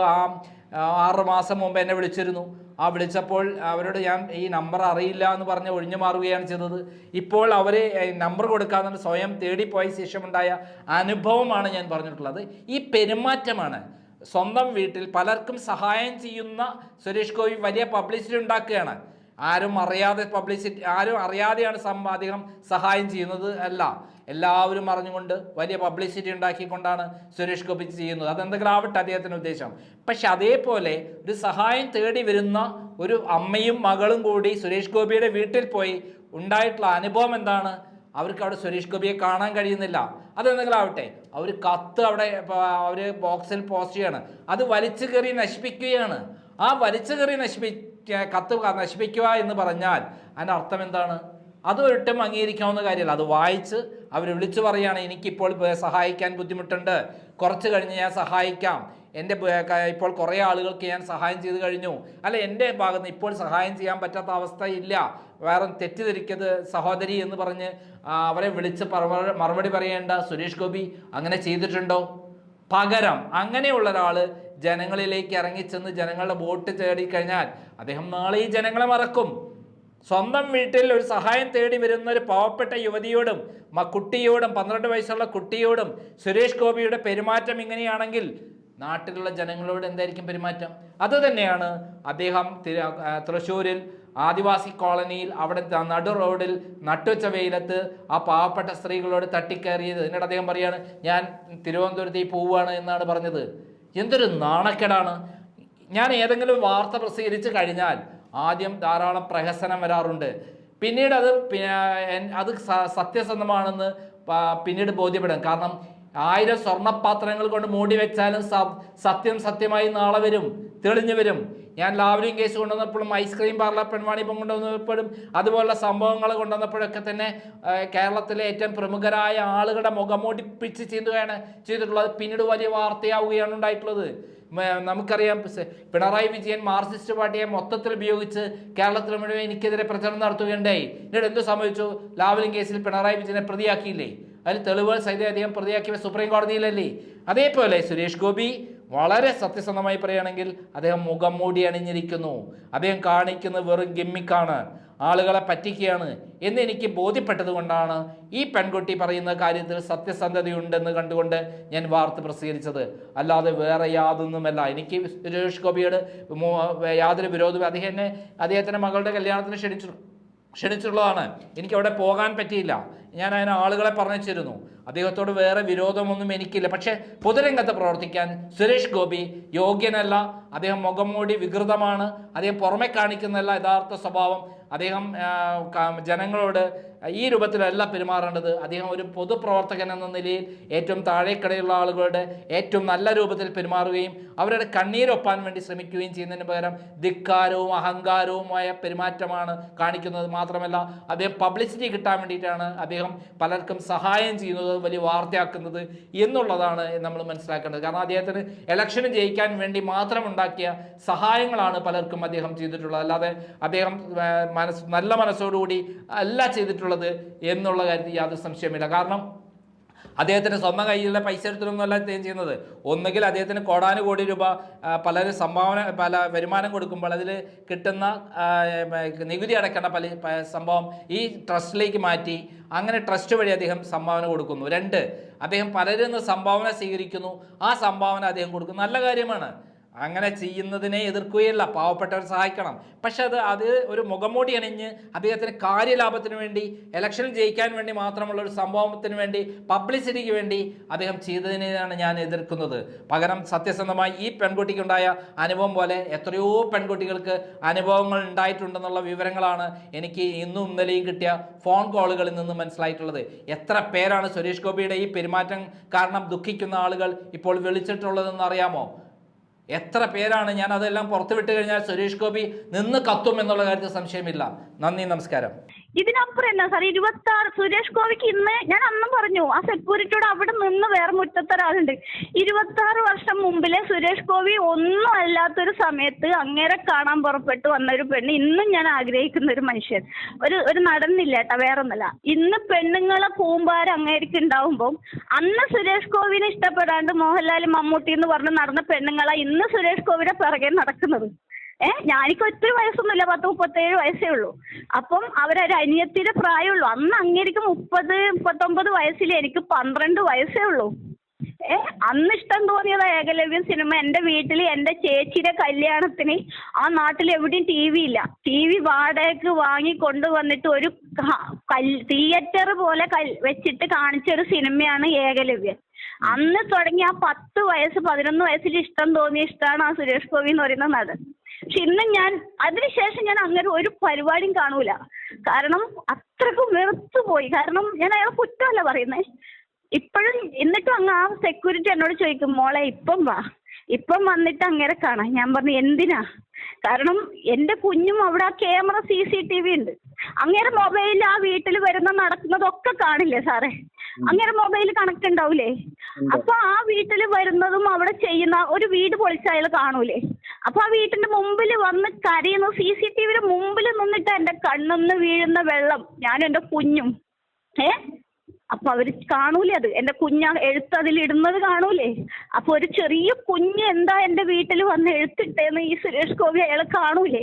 6 മാസം മുമ്പ് എന്നെ വിളിച്ചിരുന്നു. വിളിച്ചപ്പോൾ അവരോട് ഞാൻ ഈ നമ്പർ അറിയില്ല എന്ന് പറഞ്ഞ് ഒഴിഞ്ഞു മാറുകയാണ് ചെയ്തത്. ഇപ്പോൾ അവർ നമ്പർ കൊടുക്കാതെ സ്വയം തേടിപ്പോയ ശേഷമുണ്ടായ അനുഭവമാണ് ഞാൻ പറഞ്ഞിട്ടുള്ളത്. ഈ പെരുമാറ്റമാണ്. സ്വന്തം വീട്ടിൽ പലർക്കും സഹായം ചെയ്യുന്ന സുരേഷ് ഗോപി വലിയ പബ്ലിസിറ്റി ഉണ്ടാക്കുകയാണ്. ആരും അറിയാതെയാണ് അധികം സഹായം ചെയ്യുന്നത് അല്ല, എല്ലാവരും അറിഞ്ഞുകൊണ്ട് വലിയ പബ്ലിസിറ്റി ഉണ്ടാക്കിക്കൊണ്ടാണ് സുരേഷ് ഗോപി ചെയ്യുന്നത്. അതെന്തെങ്കിലും ആവട്ടെ അദ്ദേഹത്തിൻ്റെ ഉദ്ദേശം. പക്ഷെ അതേപോലെ ഒരു സഹായം തേടി വരുന്ന ഒരു അമ്മയും മകളും കൂടി സുരേഷ് ഗോപിയുടെ വീട്ടിൽ പോയി ഉണ്ടായിട്ടുള്ള അനുഭവം എന്താണ്? അവർക്ക് അവിടെ സുരേഷ് ഗോപിയെ കാണാൻ കഴിയുന്നില്ല. അതെന്തെങ്കിലും ആവട്ടെ, അവർ കത്ത് അവിടെ അവർ ബോക്സിൽ പോസ്റ്റ് ചെയ്യാണ്, അത് വലിച്ചു കയറി നശിപ്പിക്കുകയാണ്. ആ വലിച്ചു കയറി കത്ത് നശിപ്പിക്കുക എന്ന് പറഞ്ഞാൽ അതിൻ്റെ അർത്ഥം എന്താണ്? അതൊരിട്ടും അംഗീകരിക്കാവുന്ന കാര്യമല്ല. അത് വായിച്ച് അവർ വിളിച്ചു പറയുകയാണ്, എനിക്കിപ്പോൾ സഹായിക്കാൻ ബുദ്ധിമുട്ടുണ്ട്, കുറച്ച് കഴിഞ്ഞ് ഞാൻ സഹായിക്കാം, ഇപ്പോൾ കുറേ ആളുകൾക്ക് ഞാൻ സഹായം ചെയ്ത് കഴിഞ്ഞു, അല്ല എൻ്റെ ഭാഗത്ത് ഇപ്പോൾ സഹായം ചെയ്യാൻ പറ്റാത്ത അവസ്ഥയില്ല, വേറെ തെറ്റിദ്ധരിക്കത് സഹോദരി എന്ന് പറഞ്ഞ് അവരെ വിളിച്ച് മറുപടി പറയേണ്ട സുരേഷ് ഗോപി അങ്ങനെ ചെയ്തിട്ടുണ്ടോ? പകരം അങ്ങനെയുള്ള ഒരാൾ ജനങ്ങളിലേക്ക് ഇറങ്ങിച്ചെന്ന് ജനങ്ങളുടെ വോട്ട് തേടിക്കഴിഞ്ഞാൽ അദ്ദേഹം നാളെ ഈ ജനങ്ങളെ മറക്കും. സ്വന്തം വീട്ടിൽ ഒരു സഹായം തേടി വരുന്ന ഒരു പാവപ്പെട്ട യുവതിയോടും കുട്ടിയോടും 12 വയസ്സുള്ള കുട്ടിയോടും സുരേഷ് ഗോപിയുടെ പെരുമാറ്റം ഇങ്ങനെയാണെങ്കിൽ നാട്ടിലുള്ള ജനങ്ങളോട് എന്തായിരിക്കും പെരുമാറ്റം? അതുതന്നെയാണ് അദ്ദേഹം തൃശ്ശൂരിൽ ആദിവാസി കോളനിയിൽ അവിടെ നടു റോഡിൽ നട്ടുവച്ച വെയിലത്ത് ആ പാവപ്പെട്ട സ്ത്രീകളോട് തട്ടിക്കയറിയത്. എന്നിട്ട് അദ്ദേഹം പറയാണ്, ഞാൻ തിരുവനന്തപുരത്തേക്ക് പോവുകയാണ് എന്നാണ് പറഞ്ഞത്. എന്തൊരു നാണക്കേടാണ്. ഞാൻ ഏതെങ്കിലും വാർത്ത പ്രസിദ്ധീകരിച്ച് കഴിഞ്ഞാൽ ആദ്യം ധാരാളം പ്രഹസനം വരാറുണ്ട്. പിന്നീട് അത് സത്യസന്ധമാണെന്ന് പിന്നീട് ബോധ്യപ്പെടും. കാരണം 1000 സ്വർണ്ണപാത്രങ്ങൾ കൊണ്ട് മൂടി വെച്ചാലും സത്യമായി നാളെ വരും, തെളിഞ്ഞു വരും. ഞാൻ ലാവ്ലിൻ കേസ് കൊണ്ടുവന്നപ്പോഴും ഐസ്ക്രീം പാർലർ പെൺവാണിപ്പം കൊണ്ടുവന്നപ്പോഴും അതുപോലുള്ള സംഭവങ്ങൾ കൊണ്ടുവന്നപ്പോഴൊക്കെ തന്നെ കേരളത്തിലെ ഏറ്റവും പ്രമുഖരായ ആളുകളുടെ മുഖമൂടിപ്പിച്ച് ചെയ്തിട്ടുള്ളത്. പിന്നീട് വലിയ വാർത്തയാവുകയാണ് ഉണ്ടായിട്ടുള്ളത്. നമുക്കറിയാം, പിണറായി വിജയൻ മാർക്സിസ്റ്റ് പാർട്ടിയെ മൊത്തത്തിൽ ഉപയോഗിച്ച് കേരളത്തിൽ മുഴുവൻ എനിക്കെതിരെ പ്രചരണം നടത്തുകയുണ്ടായി. എന്നിട്ട് എന്ത് സംഭവിച്ചു? ലാവ്ലിൻ കേസിൽ പിണറായി വിജയനെ പ്രതിയാക്കിയില്ലേ? അതിൽ തെളിവുകൾ സഹിതം അദ്ദേഹം പ്രതിയാക്കിയ സുപ്രീം കോടതിയിലല്ലേ? അതേപോലെ സുരേഷ് ഗോപി വളരെ സത്യസന്ധമായി പറയുകയാണെങ്കിൽ അദ്ദേഹം മുഖം മൂടി അണിഞ്ഞിരിക്കുന്നു. അദ്ദേഹം കാണിക്കുന്നത് വെറും ഗിമ്മിക്കാണ്, ആളുകളെ പറ്റിക്കുകയാണ് എന്ന് എനിക്ക് ബോധ്യപ്പെട്ടത് കൊണ്ടാണ് ഈ പെൺകുട്ടി പറയുന്ന കാര്യത്തിൽ സത്യസന്ധതയുണ്ടെന്ന് കണ്ടുകൊണ്ട് ഞാൻ വാർത്ത പ്രസിദ്ധീകരിച്ചത്. അല്ലാതെ വേറെ യാതൊന്നുമല്ല. എനിക്ക് സുരേഷ് ഗോപിയോട് യാതൊരു വിരോധവും. അദ്ദേഹത്തിൻ്റെ മകളുടെ കല്യാണത്തിന് ക്ഷണിച്ചിട്ടുള്ളതാണ്. എനിക്കവിടെ പോകാൻ പറ്റിയില്ല. ഞാൻ അതിന് ആളുകളെ പറഞ്ഞിരുന്നു. അദ്ദേഹത്തോട് വേറെ വിരോധമൊന്നും എനിക്കില്ല. പക്ഷേ പൊതുരംഗത്ത് പ്രവർത്തിക്കാൻ സുരേഷ് ഗോപി യോഗ്യനല്ല. അദ്ദേഹം മുഖം മൂടി വികൃതമാണ്. അദ്ദേഹം പുറമെ കാണിക്കുന്നതല്ല യഥാർത്ഥ സ്വഭാവം. അദ്ദേഹം ജനങ്ങളോട് ഈ രൂപത്തിലല്ല പെരുമാറേണ്ടത്. അദ്ദേഹം ഒരു പൊതുപ്രവർത്തകൻ എന്ന നിലയിൽ ഏറ്റവും താഴേക്കടയുള്ള ആളുകളുടെ ഏറ്റവും നല്ല രൂപത്തിൽ പെരുമാറുകയും അവരുടെ കണ്ണീരൊപ്പാൻ വേണ്ടി ശ്രമിക്കുകയും ചെയ്യുന്നതിന് പകരം ധിക്കാരവും അഹങ്കാരവുമായ പെരുമാറ്റമാണ് കാണിക്കുന്നത്. മാത്രമല്ല അദ്ദേഹം പബ്ലിസിറ്റി കിട്ടാൻ വേണ്ടിയിട്ടാണ് അദ്ദേഹം പലർക്കും സഹായം ചെയ്യുന്നത്, വലിയ വാർത്തയാക്കുന്നത് എന്നുള്ളതാണ് നമ്മൾ മനസ്സിലാക്കേണ്ടത്. കാരണം അദ്ദേഹത്തിന് ഇലക്ഷന് ജയിക്കാൻ വേണ്ടി മാത്രം ഉണ്ടാക്കിയ സഹായങ്ങളാണ് പലർക്കും അദ്ദേഹം ചെയ്തിട്ടുള്ളത്. അല്ലാതെ അദ്ദേഹം നല്ല മനസ്സോടുകൂടി അല്ല ചെയ്തിട്ടുള്ളത് എന്നുള്ള കാര്യത്തിൽ യാതൊരു സംശയമില്ല. കാരണം അദ്ദേഹത്തിന് സ്വന്തം കയ്യിലുള്ള പൈസ എടുത്തിട്ടൊന്നുമല്ല അദ്ദേഹം ചെയ്യുന്നത്. ഒന്നുകിൽ അദ്ദേഹത്തിന് കോടാനുകോടി രൂപ പലരും പല വരുമാനം കൊടുക്കുമ്പോൾ അതിൽ കിട്ടുന്ന നികുതി അടയ്ക്കേണ്ട സംഭവം ഈ ട്രസ്റ്റിലേക്ക് മാറ്റി അങ്ങനെ ട്രസ്റ്റ് വഴി അദ്ദേഹം സംഭാവന കൊടുക്കുന്നു. 2, അദ്ദേഹം പലരിൽ നിന്ന് സംഭാവന സ്വീകരിക്കുന്നു, ആ സംഭാവന അദ്ദേഹം കൊടുക്കുന്നു. നല്ല കാര്യമാണ്. അങ്ങനെ ചെയ്യുന്നതിനെ എതിർക്കുകയല്ല, പാവപ്പെട്ടവർ സഹായിക്കണം. പക്ഷെ അത് ഒരു മുഖംമൂടി അണിഞ്ഞ് അദ്ദേഹത്തിന് കാര്യലാഭത്തിന് വേണ്ടി, ഇലക്ഷനിൽ ജയിക്കാൻ വേണ്ടി മാത്രമുള്ള ഒരു സംഭവത്തിന് വേണ്ടി, പബ്ലിസിറ്റിക്ക് വേണ്ടി അദ്ദേഹം ചെയ്തതിനെയാണ് ഞാൻ എതിർക്കുന്നത്. പകരം സത്യസന്ധമായി ഈ പെൺകുട്ടിക്കുണ്ടായ അനുഭവം പോലെ എത്രയോ പെൺകുട്ടികൾക്ക് അനുഭവങ്ങൾ ഉണ്ടായിട്ടുണ്ടെന്നുള്ള വിവരങ്ങളാണ് എനിക്ക് ഇന്നും ഇന്നലെയും കിട്ടിയ ഫോൺ കോളുകളിൽ നിന്ന് മനസ്സിലായിട്ടുള്ളത്. എത്ര പേരാണ് സുരേഷ് ഗോപിയുടെ ഈ പെരുമാറ്റം കാരണം ദുഃഖിക്കുന്ന ആളുകൾ ഇപ്പോൾ വിളിച്ചിട്ടുള്ളതെന്ന് അറിയാമോ? എത്ര പേരാണ്? ഞാൻ അതെല്ലാം പുറത്തുവിട്ട് കഴിഞ്ഞാൽ സുരേഷ് ഗോപി നിന്ന് കത്തും എന്നുള്ള കാര്യത്തിൽ സംശയമില്ല. നന്ദി, നമസ്കാരം. ഇതിനപ്പുറം എന്നാ സാർ 26 സുരേഷ് ഗോപിക്ക് ഇന്ന് ഞാൻ അന്നും പറഞ്ഞു ആ സെക്യൂരിറ്റിയോട് അവിടെ നിന്ന് വേറെ മുറ്റത്തൊരാളുണ്ട്. 26 വർഷം മുമ്പിലെ സുരേഷ് ഗോപി ഒന്നും അല്ലാത്തൊരു സമയത്ത് അങ്ങേരെ കാണാൻ പുറപ്പെട്ടു വന്ന ഒരു പെണ്ണ് ഇന്നും ഞാൻ ആഗ്രഹിക്കുന്ന ഒരു മനുഷ്യൻ. ഒരു നടന്നില്ല കേട്ടാ, വേറൊന്നല്ല. ഇന്ന് പെണ്ണുങ്ങളെ കൂമ്പാരം അങ്ങേർക്ക് ഉണ്ടാവുമ്പോൾ അന്ന് സുരേഷ് ഗോപിനെ ഇഷ്ടപ്പെടാണ്ട് മോഹൻലാൽ മമ്മൂട്ടി എന്ന് പറഞ്ഞ് നടന്ന പെണ്ണുങ്ങളാ ഇന്ന് സുരേഷ് ഗോപിയുടെ പിറകെ നടക്കുന്നത്. ഞാനിക്ക് ഒത്തിരി വയസ്സൊന്നുമില്ല, 37 വയസ്സേ ഉള്ളൂ. അപ്പം അവരൊരു അനിയത്തിയുടെ പ്രായമുള്ളൂ. അന്ന് അങ്ങേർക്ക് 30-39 വയസ്സിൽ, എനിക്ക് 12 വയസ്സേ ഉള്ളൂ. അന്ന് ഇഷ്ടം തോന്നിയത് ഏകലവ്യം സിനിമ. എൻ്റെ വീട്ടിൽ എൻ്റെ ചേച്ചിയുടെ കല്യാണത്തിന് ആ നാട്ടിൽ എവിടെയും TV ഇല്ല. TV വാടകയ്ക്ക് വാങ്ങി കൊണ്ടുവന്നിട്ട് ഒരു തിയേറ്റർ പോലെ വെച്ചിട്ട് കാണിച്ച ഒരു സിനിമയാണ് ഏകലവ്യം. അന്ന് തുടങ്ങി ആ 10 വയസ്സ് 11 വയസ്സിൽ ഇഷ്ടം തോന്നിയ ഇഷ്ടമാണ് ആ സുരേഷ് ഗോപി എന്ന് പറയുന്ന നടൻ. പക്ഷെ ഇന്ന് ഞാൻ അതിനുശേഷം ഞാൻ അങ്ങനെ ഒരു പരിപാടിയും കാണൂല. കാരണം അത്രക്കും വെറുത്തു പോയി. കാരണം ഞാൻ അയാളെ കുറ്റമല്ല പറയുന്നേ. ഇപ്പോഴും എന്നിട്ടും അങ്ങ് ആ സെക്യൂരിറ്റി എന്നോട് ചോദിക്കും, മോളെ ഇപ്പം വാ, ഇപ്പം വന്നിട്ട് അങ്ങനെ കാണാം. ഞാൻ പറഞ്ഞു എന്തിനാ? കാരണം എൻ്റെ കുഞ്ഞും അവിടെ ആ ക്യാമറ CCTV ഉണ്ട്. അങ്ങേരെ മൊബൈലിൽ ആ വീട്ടിൽ വരുന്ന നടക്കുന്നതൊക്കെ കാണില്ലേ സാറേ? അങ്ങേരെ മൊബൈൽ കണക്ട് ഉണ്ടാവൂലേ? അപ്പൊ ആ വീട്ടിൽ വരുന്നതും അവിടെ ചെയ്യുന്ന ഒരു വീട് പൊളിച്ച അയാൾ കാണൂലേ? അപ്പൊ ആ വീട്ടിന്റെ മുമ്പിൽ വന്ന് കരയുന്നു. CCTVയുടെ മുമ്പിൽ നിന്നിട്ട് എൻ്റെ കണ്ണിന്ന് വീഴുന്ന വെള്ളം ഞാനും എൻ്റെ കുഞ്ഞും അപ്പൊ അവര് കാണൂലേ? അത് എൻ്റെ കുഞ്ഞാ എഴുത്ത് അതിലിടുന്നത് കാണൂലേ? അപ്പൊ ഒരു ചെറിയ കുഞ്ഞ് എന്താ എൻ്റെ വീട്ടിൽ വന്ന് എഴുത്തിട്ടേന്ന് ഈ സുരേഷ് ഗോപി അയാൾ കാണൂലേ?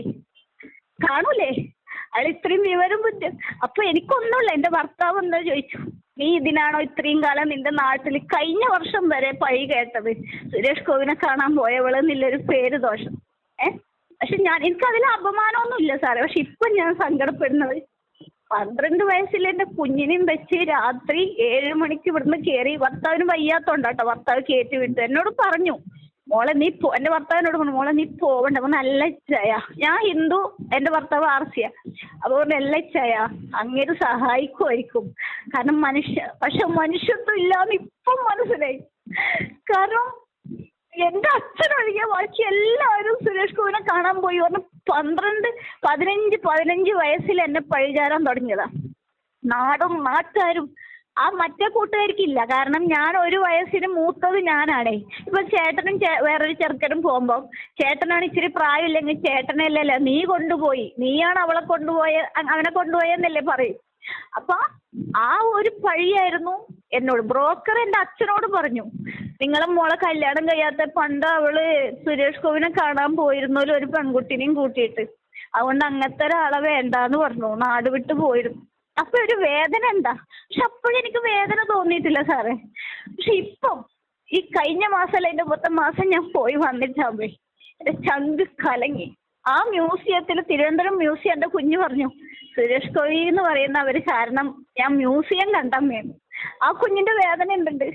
അയാൾ ഇത്രയും വിവരം പറ്റും. അപ്പൊ എനിക്കൊന്നുമില്ല. എൻ്റെ ഭർത്താവ് എന്താ ചോദിച്ചു, നീ ഇതിനാണോ ഇത്രയും കാലം നിന്റെ നാട്ടിൽ കഴിഞ്ഞ വർഷം വരെ പഴി കേട്ടത്? സുരേഷ് ഗോപിനെ കാണാൻ പോയവളെന്നില്ലൊരു പേര് ദോഷം. പക്ഷെ എനിക്കതിൽ അപമാനമൊന്നുമില്ല സാറേ. പക്ഷെ ഇപ്പൊ ഞാൻ സങ്കടപ്പെടുന്നത് 12 വയസ്സിൽ എൻ്റെ കുഞ്ഞിനെയും വെച്ച് രാത്രി 7 മണിക്ക് ഇവിടുന്ന് കയറി. ഭർത്താവിന് വയ്യാത്തോണ്ടാട്ടോ ഭർത്താവ് കയറ്റി വിട്ടു. എന്നോട് പറഞ്ഞു, മോളെ നീ എൻ്റെ ഭർത്താവിനോട് പറഞ്ഞു, മോളെ നീ പോവണ്ട. അപ്പൊ നല്ല ഇച്ഛായ, ഞാൻ ഹിന്ദു, എൻ്റെ ഭർത്താവ് ആർസിയ. അപ്പൊ നല്ല ഇച്ഛായ അങ്ങേര് സഹായിക്കുമായിരിക്കും. കാരണം പക്ഷെ മനുഷ്യത്വം ഇല്ലാന്ന് ഇപ്പം മനസ്സിലായി. കാരണം എൻ്റെ അച്ഛനൊഴികെ ബാക്കി എല്ലാവരും സുരേഷ് ഗോപിനെ കാണാൻ പോയി. പറഞ്ഞ 15 വയസ്സിൽ എന്നെ പഴിചാരാൻ തുടങ്ങിയതാ. നാടും നാട്ടുകാരും. ആ മറ്റേ കൂട്ടുകാർക്കില്ല. കാരണം ഞാൻ ഒരു വയസ്സിന് മൂത്തത് ഞാനാണേ. ഇപ്പൊ ചേട്ടനും വേറൊരു ചെറുക്കനും പോകുമ്പോ ചേട്ടനാണ് ഇച്ചിരി പ്രായമില്ലെങ്കിൽ ചേട്ടനല്ലല്ലോ നീ കൊണ്ടുപോയി, നീയാണ് അവനെ കൊണ്ടുപോയെന്നല്ലേ പറയും. അപ്പൊ ആ ഒരു പഴിയായിരുന്നു എന്നോട്. ബ്രോക്കർ എൻ്റെ അച്ഛനോട് പറഞ്ഞു, നിങ്ങളെ മോളെ കല്യാണം കഴിയാത്ത പണ്ട് അവള് സുരേഷ് ഗോപിനെ കാണാൻ പോയിരുന്നല്ലോ ഒരു പെൺകുട്ടിനെയും കൂട്ടിയിട്ട്, അതുകൊണ്ട് അങ്ങനത്തെ ഒരാളെ വേണ്ടാന്ന് പറഞ്ഞു, നാട് വിട്ട് പോയിരുന്നു. അപ്പൊ ഒരു വേദന എന്താ? പക്ഷെ അപ്പോഴും എനിക്ക് വേദന തോന്നിയിട്ടില്ല സാറേ. പക്ഷെ ഇപ്പം ഈ കഴിഞ്ഞ മാസം അല്ല അതിന്റെ 10 മാസം ഞാൻ പോയി വന്നിട്ടാകുമ്പോ എന്റെ ചങ്ക് കലങ്ങി. ആ മ്യൂസിയത്തിൽ, തിരുവനന്തപുരം മ്യൂസിയം, എൻ്റെ കുഞ്ഞു പറഞ്ഞു, സുരേഷ് ഗോപി എന്ന് പറയുന്നവര് കാരണം ഞാൻ മ്യൂസിയം കണ്ടാൻ വേണം. ആ കുഞ്ഞിന്റെ വേദന എന്തുണ്ട്?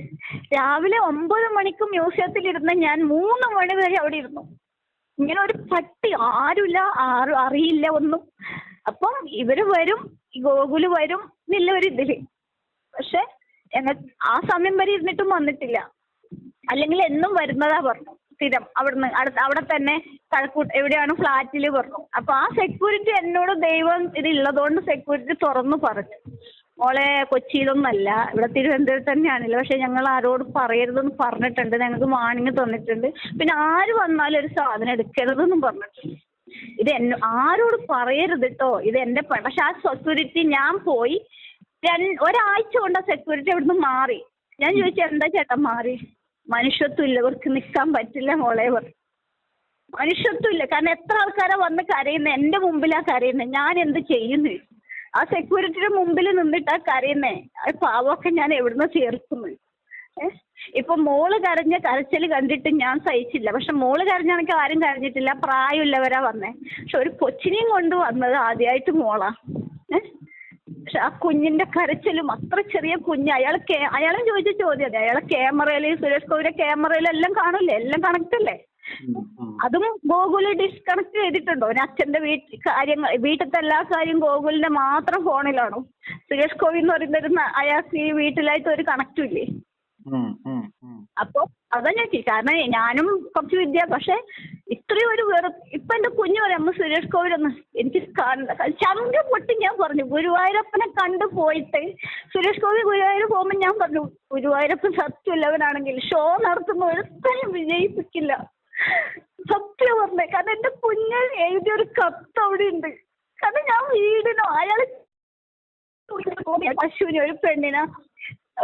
രാവിലെ 9 മണിക്ക് മ്യൂസിയത്തിൽ ഇരുന്ന് ഞാൻ 3 മണി വരെ അവിടെ ഇരുന്നു. ഇങ്ങനെ ഒരു പട്ടി, ആരുമില്ല, അറിയില്ല ഒന്നും. അപ്പം ഇവര് വരും, ഗോകുല് വരും എന്നില്ല ഒരു ഇതില്. പക്ഷെ ആ സമയം വരെ ഇരുന്നിട്ടും വന്നിട്ടില്ല. അല്ലെങ്കിൽ എന്നും വരുന്നതാ പറഞ്ഞു. സ്ഥിരം അവിടുന്ന് അവിടെ തന്നെ എവിടെയാണ് ഫ്ലാറ്റിൽ പറഞ്ഞു. അപ്പൊ ആ സെക്യൂരിറ്റി എന്നോട് ദൈവം ഇതുള്ളതുകൊണ്ട് സെക്യൂരിറ്റി തുറന്നു പറഞ്ഞു, മോളെ കൊച്ചിയിലൊന്നല്ല, ഇവിടെ തിരുവനന്തപുരത്ത് തന്നെയാണല്ലോ, പക്ഷെ ഞങ്ങൾ ആരോട് പറയരുതെന്ന് പറഞ്ഞിട്ടുണ്ട്, ഞങ്ങൾക്ക് വാണിംഗ് തന്നിട്ടുണ്ട്, പിന്നെ ആര് വന്നാലും ഒരു സാധനം എടുക്കരുതെന്നും പറഞ്ഞിട്ടുണ്ട്. ഇത് ആരോട് പറയരുത് കേട്ടോ, ഇത് എൻ്റെ. പക്ഷെ ആ സെക്യൂരിറ്റി ഞാൻ പോയി ഒരാഴ്ച കൊണ്ട് ആ സെക്യൂരിറ്റി അവിടുന്ന് മാറി. ഞാൻ ചോദിച്ചു, എന്താ ചേട്ടാ മാറി? മനുഷ്യത്വം ഇല്ല, ഇവർക്ക് നിൽക്കാൻ പറ്റില്ല മോളെ പറഞ്ഞു. മനുഷ്യത്വം ഇല്ല. കാരണം എത്ര ആൾക്കാരാ വന്ന് കരയുന്നത്, എൻ്റെ മുമ്പിലാ കരയുന്നത്, ഞാൻ എന്ത് ചെയ്യുന്നു? ആ സെക്യൂരിറ്റിയുടെ മുമ്പിൽ നിന്നിട്ടാ കരയുന്നേ. ആ പാവമൊക്കെ ഞാൻ എവിടുന്ന് ചേർക്കുന്നു? ഇപ്പൊ മോള് കരഞ്ഞ കരച്ചിൽ കണ്ടിട്ട് ഞാൻ സഹിച്ചില്ല. പക്ഷെ മോള് കരഞ്ഞാണെങ്കിൽ ആരും കരഞ്ഞിട്ടില്ല, പ്രായമുള്ളവരാ വന്നേ. പക്ഷെ ഒരു കൊച്ചിനെയും കൊണ്ട് വന്നത് ആദ്യമായിട്ട് മോളാ. പക്ഷെ ആ കുഞ്ഞിന്റെ കരച്ചിലും, അത്ര ചെറിയ കുഞ്ഞ്, അയാളും ചോദിച്ച ചോദ്യം അതെ. അയാളെ ക്യാമറയില്, സുരേഷ് ഗോപിയുടെ ക്യാമറയിലും എല്ലാം കാണില്ലേ, എല്ലാം കണക്ട് അല്ലേ. അതും ഗോകുല് ഡിസ്കണക്ട് ചെയ്തിട്ടുണ്ടോ? ഒരു അച്ഛന്റെ കാര്യങ്ങൾ, വീട്ടിലത്തെ എല്ലാ കാര്യം ഗോകുലിന്റെ മാത്രം ഫോണിലാണോ? സുരേഷ് ഗോപി എന്ന് പറയുന്ന അയാൾക്ക് ഈ വീട്ടിലായിട്ട് ഒരു കണക്റ്റും ഇല്ലേ? അപ്പൊ അതാ ഞാൻ കാരണം ഞാനും കുറച്ച് പക്ഷെ ഇത്രയും ഒരു ഇപ്പൊ എന്റെ കുഞ്ഞു പറയാം അമ്മ സുരേഷ് ഗോപിയിലൊന്ന് എനിക്ക് ചങ്ക പൊട്ടി ഞാൻ പറഞ്ഞു. ഗുരുവായൂരപ്പനെ കണ്ടു പോയിട്ട് സുരേഷ് ഗോപി ഗുരുവായൂർ പോകുമ്പോ ഞാൻ പറഞ്ഞു, ഗുരുവായൂരപ്പൻ സത്യമുള്ളവനാണെങ്കിൽ ഷോ നടത്തുന്ന ഒരുത്തനും വിജയിപ്പിക്കില്ല. സത്യം പറഞ്ഞേ. കാരണം എന്റെ കുഞ്ഞ് എഴുതിയൊരു കത്ത് അവിടെ ഉണ്ട്. കാരണം ഞാൻ വീടിനോ അയാള് പശുവിന് ഒരു പെണ്ണിനാ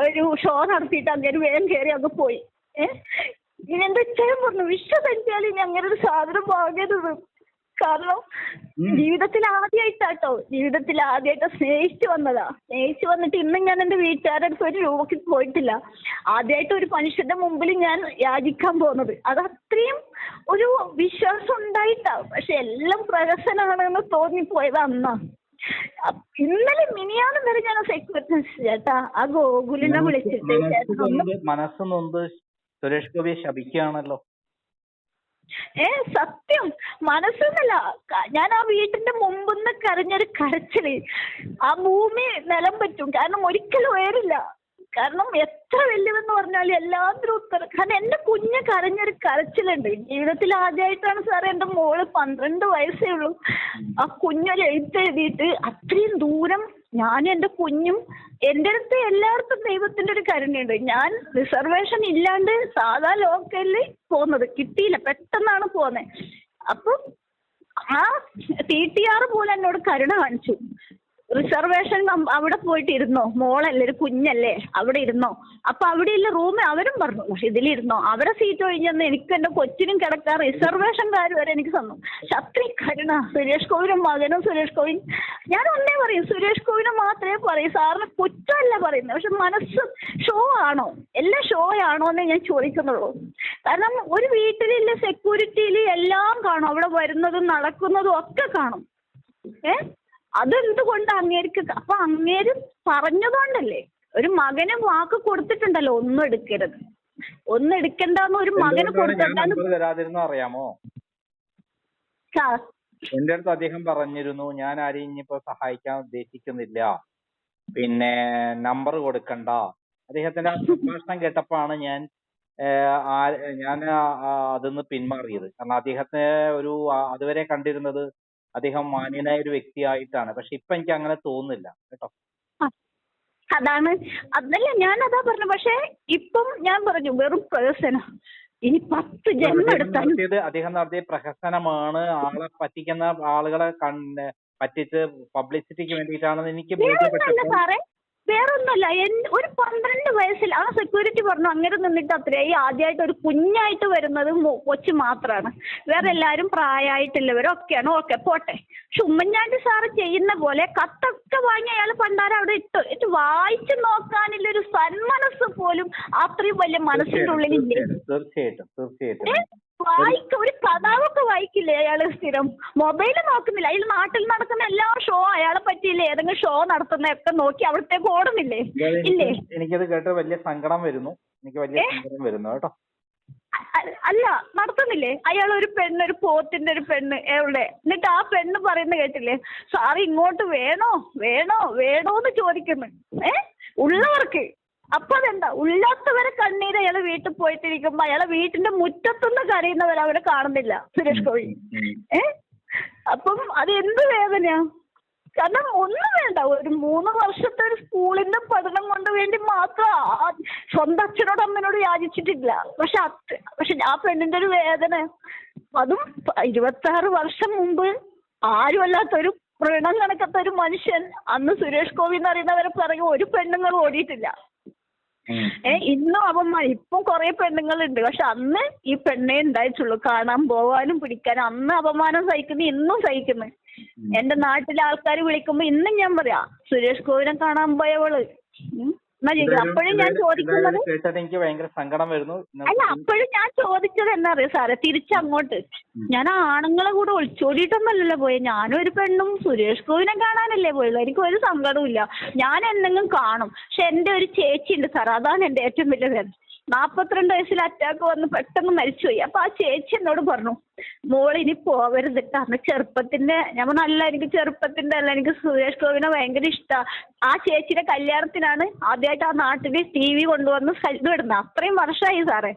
ഒരു ഷോ നടത്തിയിട്ട് അങ്ങനെ വേഗം കയറി അങ്ങ് പോയി. ഇതെന്താ ചെയ്യാൻ പറഞ്ഞു, വിശ്വസരിച്ചാൽ ഇനി അങ്ങനെ ഒരു സാധനം വാങ്ങരുത്. കാരണം ജീവിതത്തിൽ ആദ്യമായിട്ടാട്ടോ, ജീവിതത്തിൽ ആദ്യമായിട്ട് സ്നേഹിച്ചു വന്നതാ. സ്നേഹിച്ചു വന്നിട്ട് ഇന്നും ഞാൻ എന്റെ വീട്ടുകാരുടെ അടുത്ത് ഒരു രൂപയ്ക്ക് പോയിട്ടില്ല. ആദ്യമായിട്ട് ഒരു മനുഷ്യന്റെ മുമ്പിൽ ഞാൻ യാചിക്കാൻ പോകുന്നത്. അത് അത്രയും ഒരു വിശ്വാസം ഉണ്ടായിട്ടാ. പക്ഷെ എല്ലാം പ്രഹസനമാണെന്ന് തോന്നിപ്പോയത് അന്നാ. ഇന്നലെ മിനിയാന്ന് വരെ ഞാൻ സെക്യൂരിറ്റി ചേട്ടാ ആ ഗോകുലിനെ വിളിച്ചിട്ട് മനസ്സ് നൊന്ത് സുരേഷ് ഗോപിയെ ശപിക്കുകയാണല്ലോ. സത്യം മനസ്സൊന്നല്ല. ഞാൻ ആ വീട്ടിന്റെ മുമ്പിന്ന് കരഞ്ഞൊരു കരച്ചില് ആ ഭൂമി നിലം പറ്റും. കാരണം ഒരിക്കലും ഉയരില്ല. കാരണം എത്ര വലിയവെന്ന് പറഞ്ഞാലും എല്ലാത്തിനും ഉത്തരം. കാരണം എന്റെ കുഞ്ഞ് കരഞ്ഞൊരു കരച്ചിലുണ്ട്. ജീവിതത്തിൽ ആദ്യമായിട്ടാണ് സാറേ എന്റെ മോള് 12 വയസ്സേ ഉള്ളൂ ആ കുഞ്ഞൊരു എഴുതിയിട്ട് അത്രയും ദൂരം ഞാനും എന്റെ കുഞ്ഞും. എന്റെ അടുത്ത് എല്ലായിടത്തും ദൈവത്തിന്റെ ഒരു കരുണയുണ്ട്. ഞാൻ റിസർവേഷൻ ഇല്ലാണ്ട് സാധാ ലോക്കലില് പോകുന്നത്, കിട്ടിയില്ല, പെട്ടെന്നാണ് പോകുന്നത്. അപ്പം ആ TTR പോലും എന്നോട് കരുണ കാണിച്ചു. റിസർവേഷൻ അവിടെ പോയിട്ട് ഇരുന്നോ, മോളല്ലേ ഒരു കുഞ്ഞല്ലേ, അവിടെ ഇരുന്നോ. അപ്പൊ അവിടെയുള്ള റൂം അവരും പറഞ്ഞു പക്ഷെ ഇതിലിരുന്നോ, അവരെ സീറ്റ് ഒഴിഞ്ഞെന്ന് എനിക്ക് എന്റെ കൊച്ചിനും കിടക്കാൻ റിസർവേഷൻകാർ വരെ എനിക്ക് തന്നു. പക്ഷെ അത്രയും കരുണ. സുരേഷ് ഗോപിയുടെ മകനും സുരേഷ് ഗോപി, ഞാൻ ഒന്നേ പറയും, സുരേഷ് ഗോപിനെ മാത്രമേ പറയൂ. സാറിന് കുറ്റമല്ല പറയുന്നത്. പക്ഷെ മനസ്സ് ഷോ ആണോ, എല്ലാം ഷോ ആണോ എന്നേ ഞാൻ ചോദിക്കുന്നുള്ളൂ. കാരണം ഒരു വീട്ടിലുള്ള സെക്യൂരിറ്റിയിൽ എല്ലാം കാണും, അവിടെ വരുന്നതും നടക്കുന്നതും ഒക്കെ കാണും. അതെന്തുകൊണ്ട് അങ്ങേർക്ക്? അപ്പൊ അങ്ങേര് പറഞ്ഞതുകൊണ്ടല്ലേ. ഒരു മകന് വാക്ക് കൊടുത്തിട്ടുണ്ടല്ലോ, ഒന്നും എടുക്കരുത്, ഒന്നും എടുക്കണ്ടെന്ന് ഒരു മകന് കൊടുത്തിട്ടുണ്ടായിരുന്നു. അറിയാമോ, എന്റെ അടുത്ത് അദ്ദേഹം പറഞ്ഞിരുന്നു, ഞാൻ ആരെയും ഇനിയിപ്പോ സഹായിക്കാൻ ഉദ്ദേശിക്കുന്നില്ല, പിന്നെ നമ്പർ കൊടുക്കണ്ട. അദ്ദേഹത്തിന്റെ സംഭാഷണം കേട്ടപ്പോഴാണ് ഞാൻ അതിന്ന് പിന്മാറിയത്. കാരണം അദ്ദേഹത്തെ ഒരു അതുവരെ കണ്ടിരുന്നത് അദ്ദേഹം മാന്യനായ ഒരു വ്യക്തിയായിട്ടാണ്. പക്ഷെ ഇപ്പൊ എനിക്ക് അങ്ങനെ തോന്നുന്നില്ല കേട്ടോ. അതാണ് അതല്ല ഞാൻ അതാ പറഞ്ഞു. പക്ഷെ ഇപ്പം ഞാൻ പറഞ്ഞു വെറും പ്രഹസന. ഇനി 10 ജന്മം എടുത്താലും അദ്ദേഹം നടത്തിയ പ്രഹസനമാണ്. ആളെ പറ്റിക്കുന്ന ആളുകളെ പറ്റിച്ച് പബ്ലിസിറ്റിക്ക് വേണ്ടിയിട്ടാണെന്ന് എനിക്ക് സാറേ. വേറൊന്നുമല്ല, ഒരു 12 വയസ്സിൽ ആ സെക്യൂരിറ്റി പറഞ്ഞു അങ്ങനെ നിന്നിട്ട് അത്രയായി. ആദ്യമായിട്ട് ഒരു കുഞ്ഞായിട്ട് വരുന്നത് കൊച്ചു മാത്രമാണ്. വേറെ എല്ലാവരും പ്രായമായിട്ടുള്ളവരൊക്കെയാണ്. ഓക്കെ പോട്ടെ. പക്ഷെ ഉമ്മൻചാണ്ടി സാറ് ചെയ്യുന്ന പോലെ കത്തൊക്കെ വാങ്ങി അയാൾ പണ്ടാരം അവിടെ ഇട്ട് വായിച്ചു നോക്കാനുള്ള ഒരു സന്മനസ് പോലും അത്രയും വലിയ മനസ്സിന്റെ ഉള്ളിലില്ലേ? തീർച്ചയായിട്ടും ഒരു കഥാവൊക്കെ വായിക്കില്ലേ അയാള്? സ്ഥിരം മൊബൈല് നോക്കുന്നില്ല. അയാൾ നാട്ടിൽ നടക്കുന്ന എല്ലാ ഷോ അയാളെ പറ്റിയില്ലേ ഏതെങ്കിലും ഷോ നടത്തുന്നതൊക്കെ നോക്കി അവിടത്തേക്ക് ഓടുന്നില്ലേ? ഇല്ലേ? എനിക്കത് കേട്ട് വലിയ സങ്കടം വരുന്നു. എനിക്ക് വലിയ സങ്കടം വരുന്നു കേട്ടോ. അല്ല നടത്തുന്നില്ലേ അയാൾ? ഒരു പെണ്ണ്, ഒരു പോത്തിന്റെ ഒരു പെണ്ണ് എവിടെ? എന്നിട്ട് ആ പെണ്ണ് പറയുന്നത് കേട്ടില്ലേ, സാറ് ഇങ്ങോട്ട് വേണോ വേണോ വേണോന്ന് ചോദിക്കുന്നു ഉള്ളവർക്ക്. അപ്പൊ അതെന്താ, ഉള്ളാത്തവരെ കണ്ണീര് അയാള് വീട്ടിൽ പോയിട്ടിരിക്കുമ്പോ അയാളെ വീട്ടിന്റെ മുറ്റത്തുനിന്ന് കരയുന്നവരെ അവരെ കാണുന്നില്ല സുരേഷ് ഗോപി. അപ്പം അത് എന്ത് വേദനയാ? കാരണം ഒന്നും വേണ്ട, ഒരു 3 വർഷത്തെ ഒരു സ്കൂളിന്റെ പഠനം കൊണ്ട് വേണ്ടി മാത്രം സ്വന്തം അച്ഛനോട് അമ്മനോട് യാചിച്ചിട്ടില്ല. പക്ഷെ ആ പെണ്ണിന്റെ ഒരു വേദന, അതും 26 വർഷം മുമ്പ് ആരുമല്ലാത്തൊരു ഋണം കണക്കത്ത ഒരു മനുഷ്യൻ. അന്ന് സുരേഷ് ഗോപി എന്ന് അറിയുന്നവരെ പറയും ഒരു പെണ്ണുങ്ങൾ ഓടിയിട്ടില്ല. ഇന്നും അവന്മാർ, ഇപ്പം കുറെ പെണ്ണുങ്ങളുണ്ട്. പക്ഷെ അന്ന് ഈ പെണ്ണേ ഉണ്ടായിട്ടുള്ളൂ, കാണാൻ പോവാനും പിടിക്കാനും. അന്ന് അപമാനം സഹിക്കുന്നു, ഇന്നും സഹിക്കുന്നു. എന്റെ നാട്ടിലെ ആൾക്കാർ വിളിക്കുമ്പോ ഇന്നും ഞാൻ പറയാ സുരേഷ് ഗോപിനെ കാണാൻ പോയവള് എന്നാ ചോദിക്കും. അപ്പോഴും ഞാൻ ചോദിക്കുന്നത് കേട്ടത് എനിക്ക് ഭയങ്കര സങ്കടം വരുന്നു. അല്ല, അപ്പോഴും ഞാൻ ചോദിച്ചത് എന്താ അറിയോ സാറേ, തിരിച്ചങ്ങോട്ട് ഞാൻ ആണുങ്ങളെ കൂടെ ഒളിച്ചോടിയിട്ടൊന്നല്ലല്ലോ പോയെ. ഞാനും ഒരു പെണ്ണും സുരേഷ് ഗോപിനെ കാണാനല്ലേ പോയുള്ളൂ. എനിക്ക് ഒരു സങ്കടവും ഇല്ല. ഞാൻ എന്തെങ്കിലും കാണും. പക്ഷെ എന്റെ ഒരു ചേച്ചി ഉണ്ട് സാർ, അതാണ് എന്റെ ഏറ്റവും വലിയ വേദന. 42 വയസ്സിൽ അറ്റാക്ക് വന്ന് പെട്ടെന്ന് മരിച്ചുപോയി. അപ്പൊ ആ ചേച്ചി എന്നോട് പറഞ്ഞു, മോൾ ഇനി പോവരുത് കാരണം ചെറുപ്പത്തിന്റെ, ഞാൻ പറഞ്ഞു അല്ല എനിക്ക് ചെറുപ്പത്തിന്റെ അല്ല, എനിക്ക് സുരേഷ് ഗോപിനെ ഭയങ്കര ഇഷ്ടമാണ്. ആ ചേച്ചിയുടെ കല്യാണത്തിനാണ് ആദ്യമായിട്ട് ആ നാട്ടില് TV കൊണ്ടുവന്ന് ഇത് ഇടുന്നത്. അത്രയും വർഷമായി സാറേ.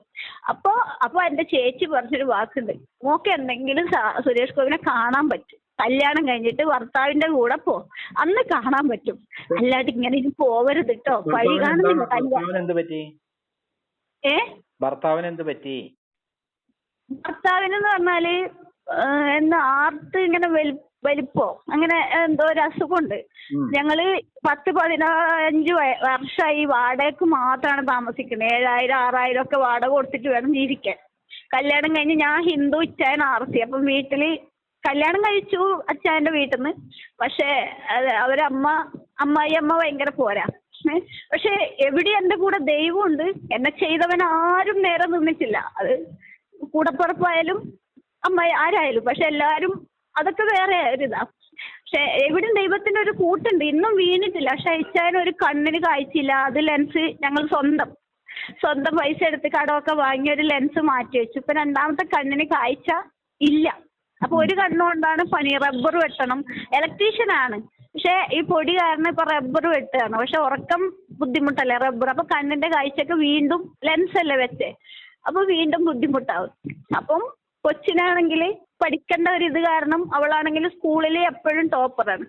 അപ്പൊ എന്റെ ചേച്ചി പറഞ്ഞൊരു വാക്കുണ്ട്, മോക്ക് എന്തെങ്കിലും സുരേഷ് ഗോപിനെ കാണാൻ പറ്റും, കല്യാണം കഴിഞ്ഞിട്ട് ഭർത്താവിന്റെ കൂടെ പോ, അന്ന് കാണാൻ പറ്റും, അല്ലാണ്ട് ഇങ്ങനെ ഇനി പോവരുത് കേട്ടോ, വഴി കാണുന്നില്ല കല്യാണം. എന്ത് പറ്റി? ഭർത്താവിന് എന്ത് പറ്റി? ഭർത്താവിനെന്ന് പറഞ്ഞാല് എന്താ ആർട്ട് ഇങ്ങനെ വലിപ്പോ അങ്ങനെ എന്തോ ഒരു അസുഖമുണ്ട്. ഞങ്ങള് 10-15 വർഷമായി വാടകയ്ക്ക് മാത്രമാണ് താമസിക്കുന്നത്. 7000 6000 ഒക്കെ വാടക കൊടുത്തിട്ട് വേണം ജീവിക്കാൻ. കല്യാണം കഴിഞ്ഞ് ഞാൻ ഹിന്ദു, ഇച്ചായൻ ആർസി. അപ്പം വീട്ടില് കല്യാണം കഴിച്ചു അച്ചായന്റെ വീട്ടിൽ നിന്ന്. പക്ഷെ അമ്മായി ഭയങ്കര പോരാ. പക്ഷെ എവിടെ എന്റെ കൂടെ ദൈവമുണ്ട്. എന്നെ ചെയ്തവൻ ആരും നേരെ നിന്നിട്ടില്ല. അത് കൂടപ്പുറപ്പായാലും അമ്മായി ആരായാലും. പക്ഷെ എല്ലാരും അതൊക്കെ വേറെ ഒരിതാ. പക്ഷെ എവിടെയും ദൈവത്തിന്റെ ഒരു കൂട്ടുണ്ട്. ഇന്നും വീണിട്ടില്ല. പക്ഷെ അയച്ചാലും ഒരു കണ്ണിന് കാഴ്ചയില്ല. അത് ലെൻസ് ഞങ്ങൾ സ്വന്തം പൈസ എടുത്ത് കടമൊക്കെ വാങ്ങി ഒരു ലെൻസ് മാറ്റി വെച്ചു. ഇപ്പൊ രണ്ടാമത്തെ കണ്ണിന് കാഴ്ച ഇല്ല. അപ്പൊ ഒരു കണ്ണുകൊണ്ടാണ് പണി. റബ്ബർ വെട്ടണം. ഇലക്ട്രീഷ്യനാണ്. പക്ഷെ ഈ പൊടി കാരണം ഇപ്പൊ റബ്ബർ വെട്ടുകയാണ്. പക്ഷെ ഉറക്കം ബുദ്ധിമുട്ടല്ലേ റബ്ബർ. അപ്പൊ കണ്ണിന്റെ കാഴ്ചയൊക്കെ വീണ്ടും ലെൻസ് അല്ലേ വെച്ചേ, അപ്പൊ വീണ്ടും ബുദ്ധിമുട്ടാവും. അപ്പം കൊച്ചിനാണെങ്കിൽ പഠിക്കേണ്ട ഒരു ഇത് കാരണം അവളാണെങ്കിൽ സ്കൂളിൽ എപ്പോഴും ടോപ്പറാണ്.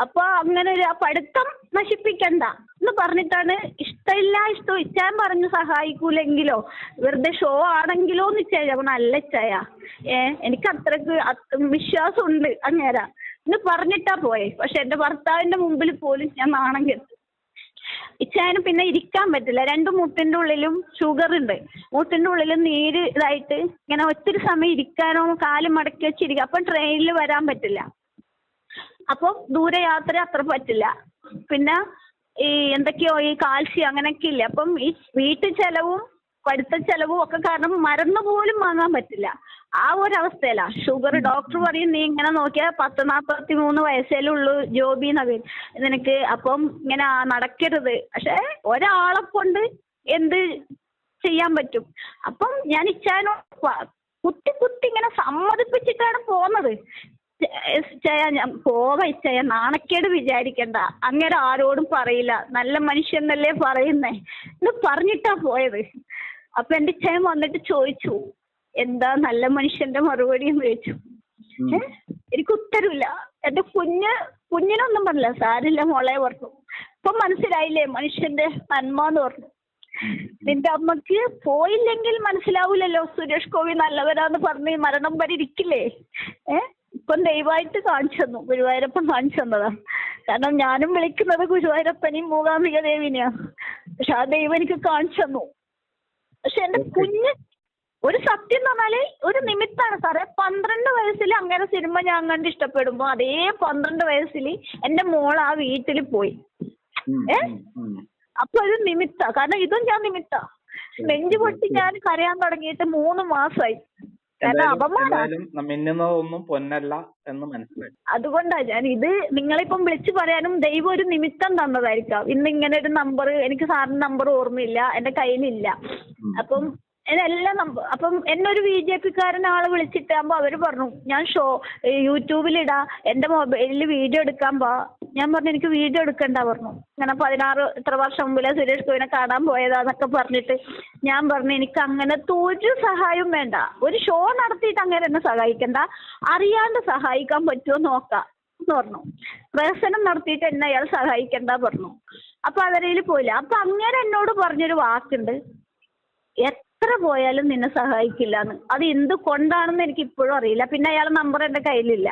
അപ്പൊ അങ്ങനെ ഒരു പഠിത്തം നശിപ്പിക്കണ്ട എന്ന് പറഞ്ഞിട്ടാണ്. ഇഷ്ടം ഇച്ചാൻ പറഞ്ഞു സഹായിക്കൂലെങ്കിലോ വെറുതെ ഷോ ആണെങ്കിലോ എന്ന് ഇച്ചായ നല്ല ഇച്ചായ എനിക്ക് അത്രക്ക് വിശ്വാസമുണ്ട് അങ്ങേരാ എന്ന് പറഞ്ഞിട്ടാ പോയെ. പക്ഷെ എന്റെ ഭർത്താവിന്റെ മുമ്പിൽ പോലും ഞാൻ നാണം കെട്ടു. ഇച്ചായന് പിന്നെ ഇരിക്കാൻ പറ്റില്ല. 2 മുട്ടിന്റെ ഉള്ളിലും ഷുഗർ ഉണ്ട്. മുട്ടിന്റെ ഉള്ളിലും നീര് ഇതായിട്ട് ഇങ്ങനെ ഒത്തിരി സമയം ഇരിക്കാനോ കാല് മടക്കി വെച്ചിരിക്കുക. അപ്പം ട്രെയിനിൽ വരാൻ പറ്റില്ല. അപ്പം ദൂരയാത്ര അത്ര പറ്റില്ല. പിന്നെ ഈ എന്തൊക്കെയോ ഈ കാൽസ്യം അങ്ങനെയൊക്കെ ഇല്ല. അപ്പം ഈ വീട്ടു ചെലവും പഠിത്ത ചെലവും ഒക്കെ കാരണം മരുന്ന് പോലും വാങ്ങാൻ പറ്റില്ല. ആ ഒരവസ്ഥയിലാ. ഷുഗർ ഡോക്ടർ പറയും നീ ഇങ്ങനെ നോക്കിയാൽ 43 വയസ്സേലേ ഉള്ളൂ ജോബി നവീൻ നിനക്ക്, അപ്പം ഇങ്ങനെ നടക്കരുത്. പക്ഷെ ഒരാളെ കൊണ്ട് എന്ത് ചെയ്യാൻ പറ്റും? അപ്പം ഞാൻ ഇച്ചാനോ കുത്തി ഇങ്ങനെ സമ്മതിപ്പിച്ചിട്ടാണ് പോന്നത്. ഞാൻ ഇച്ചായ നാണക്കേട് വിചാരിക്കണ്ട, അങ്ങനെ ആരോടും പറയില്ല, നല്ല മനുഷ്യന്നല്ലേ പറയുന്നേ എന്ന് പറഞ്ഞിട്ടാ പോയത്. അപ്പൊ എന്റെ ഇച്ചായൻ വന്നിട്ട് ചോദിച്ചു എന്താ നല്ല മനുഷ്യന്റെ മറുപടി എന്ന് ചോദിച്ചു. എനിക്ക് ഉത്തരവില്ല. എന്റെ കുഞ്ഞിനൊന്നും പറഞ്ഞില്ല. സാരില്ല മോളെ പറഞ്ഞു. ഇപ്പൊ മനസ്സിലായില്ലേ മനുഷ്യന്റെ നന്മ എന്ന് പറഞ്ഞു. നിന്റെ അമ്മക്ക് പോയില്ലെങ്കിൽ മനസ്സിലാവൂലല്ലോ സുരേഷ് ഗോപി നല്ലവരാന്ന് പറഞ്ഞ് മരണം വരെ ഇരിക്കില്ലേ. ഇപ്പം ദയവായിട്ട് കാണിച്ചു തന്നു. ഗുരുവായൂരപ്പൻ കാണിച്ചു തന്നതാ. കാരണം ഞാനും വിളിക്കുന്നത് ഗുരുവായൂരപ്പനെയും മൂകാംബിക ദേവിനെയാ. പക്ഷെ ആ ദൈവം എനിക്ക് കാണിച്ചു തന്നു. പക്ഷെ എന്റെ കുഞ്ഞ് ഒരു സത്യം എന്ന് പറഞ്ഞാല് ഒരു നിമിത്താണ് സാറേ. 12 വയസ്സിൽ അങ്ങനെ സിനിമ ഞാൻ കണ്ട് ഇഷ്ടപ്പെടുമ്പോ അതേ 12 വയസ്സിൽ എന്റെ മോൾ ആ വീട്ടിൽ പോയി. അപ്പൊ ഒരു നിമിത്ത. കാരണം ഇതും ഞാൻ നിമിത്ത. നെഞ്ചു പൊട്ടി ഞാൻ കരയാൻ തുടങ്ങിയിട്ട് 3 മാസമായി. മിന്നുന്നതൊന്നും പൊന്നല്ല എന്ന് മനസ്സിലായി. അതുകൊണ്ടാ ഞാൻ ഇത് നിങ്ങളിപ്പം വിളിച്ചു പറയാനും ദൈവം ഒരു നിമിത്തം തന്നതായിരിക്കാം. ഇന്ന് ഇങ്ങനെ ഒരു നമ്പർ, എനിക്ക് സാറിന്റെ നമ്പർ ഓർമ്മയില്ല, എന്റെ കയ്യിലില്ല. അപ്പം എല്ലാം അപ്പം എന്നെ ഒരു BJP-ക്കാരൻ ആള് വിളിച്ചിട്ടാകുമ്പോ അവര് പറഞ്ഞു ഞാൻ യൂട്യൂബിലിടാ, എന്റെ മൊബൈലിൽ വീഡിയോ എടുക്കാൻ പാ. ഞാൻ പറഞ്ഞു എനിക്ക് വീഡിയോ എടുക്കണ്ട പറഞ്ഞു. ഇങ്ങനെ 16 ഇത്ര വർഷം മുമ്പിലെ സുരേഷ് ഗോപിനെ കാണാൻ പോയതാന്നൊക്കെ പറഞ്ഞിട്ട് ഞാൻ പറഞ്ഞു എനിക്ക് അങ്ങനത്തെ ഒരു സഹായവും വേണ്ട. ഒരു ഷോ നടത്തിയിട്ട് അങ്ങനെ എന്നെ സഹായിക്കണ്ട, അറിയാണ്ട് സഹായിക്കാൻ പറ്റുമോ നോക്കാം എന്ന് പറഞ്ഞു. പ്രഹസനം നടത്തിയിട്ട് എന്നെ അയാൾ സഹായിക്കണ്ട പറഞ്ഞു. അപ്പൊ അവരയിൽ പോയില്ല. അപ്പൊ അങ്ങനെ എന്നോട് പറഞ്ഞൊരു വാക്കുണ്ട്, എത്ര പോയാലും നിന്നെ സഹായിക്കില്ല എന്ന്. അത് എന്ത് കൊണ്ടാണെന്ന് എനിക്ക് ഇപ്പോഴും അറിയില്ല. പിന്നെ അയാളുടെ നമ്പർ എന്റെ കയ്യിലില്ല.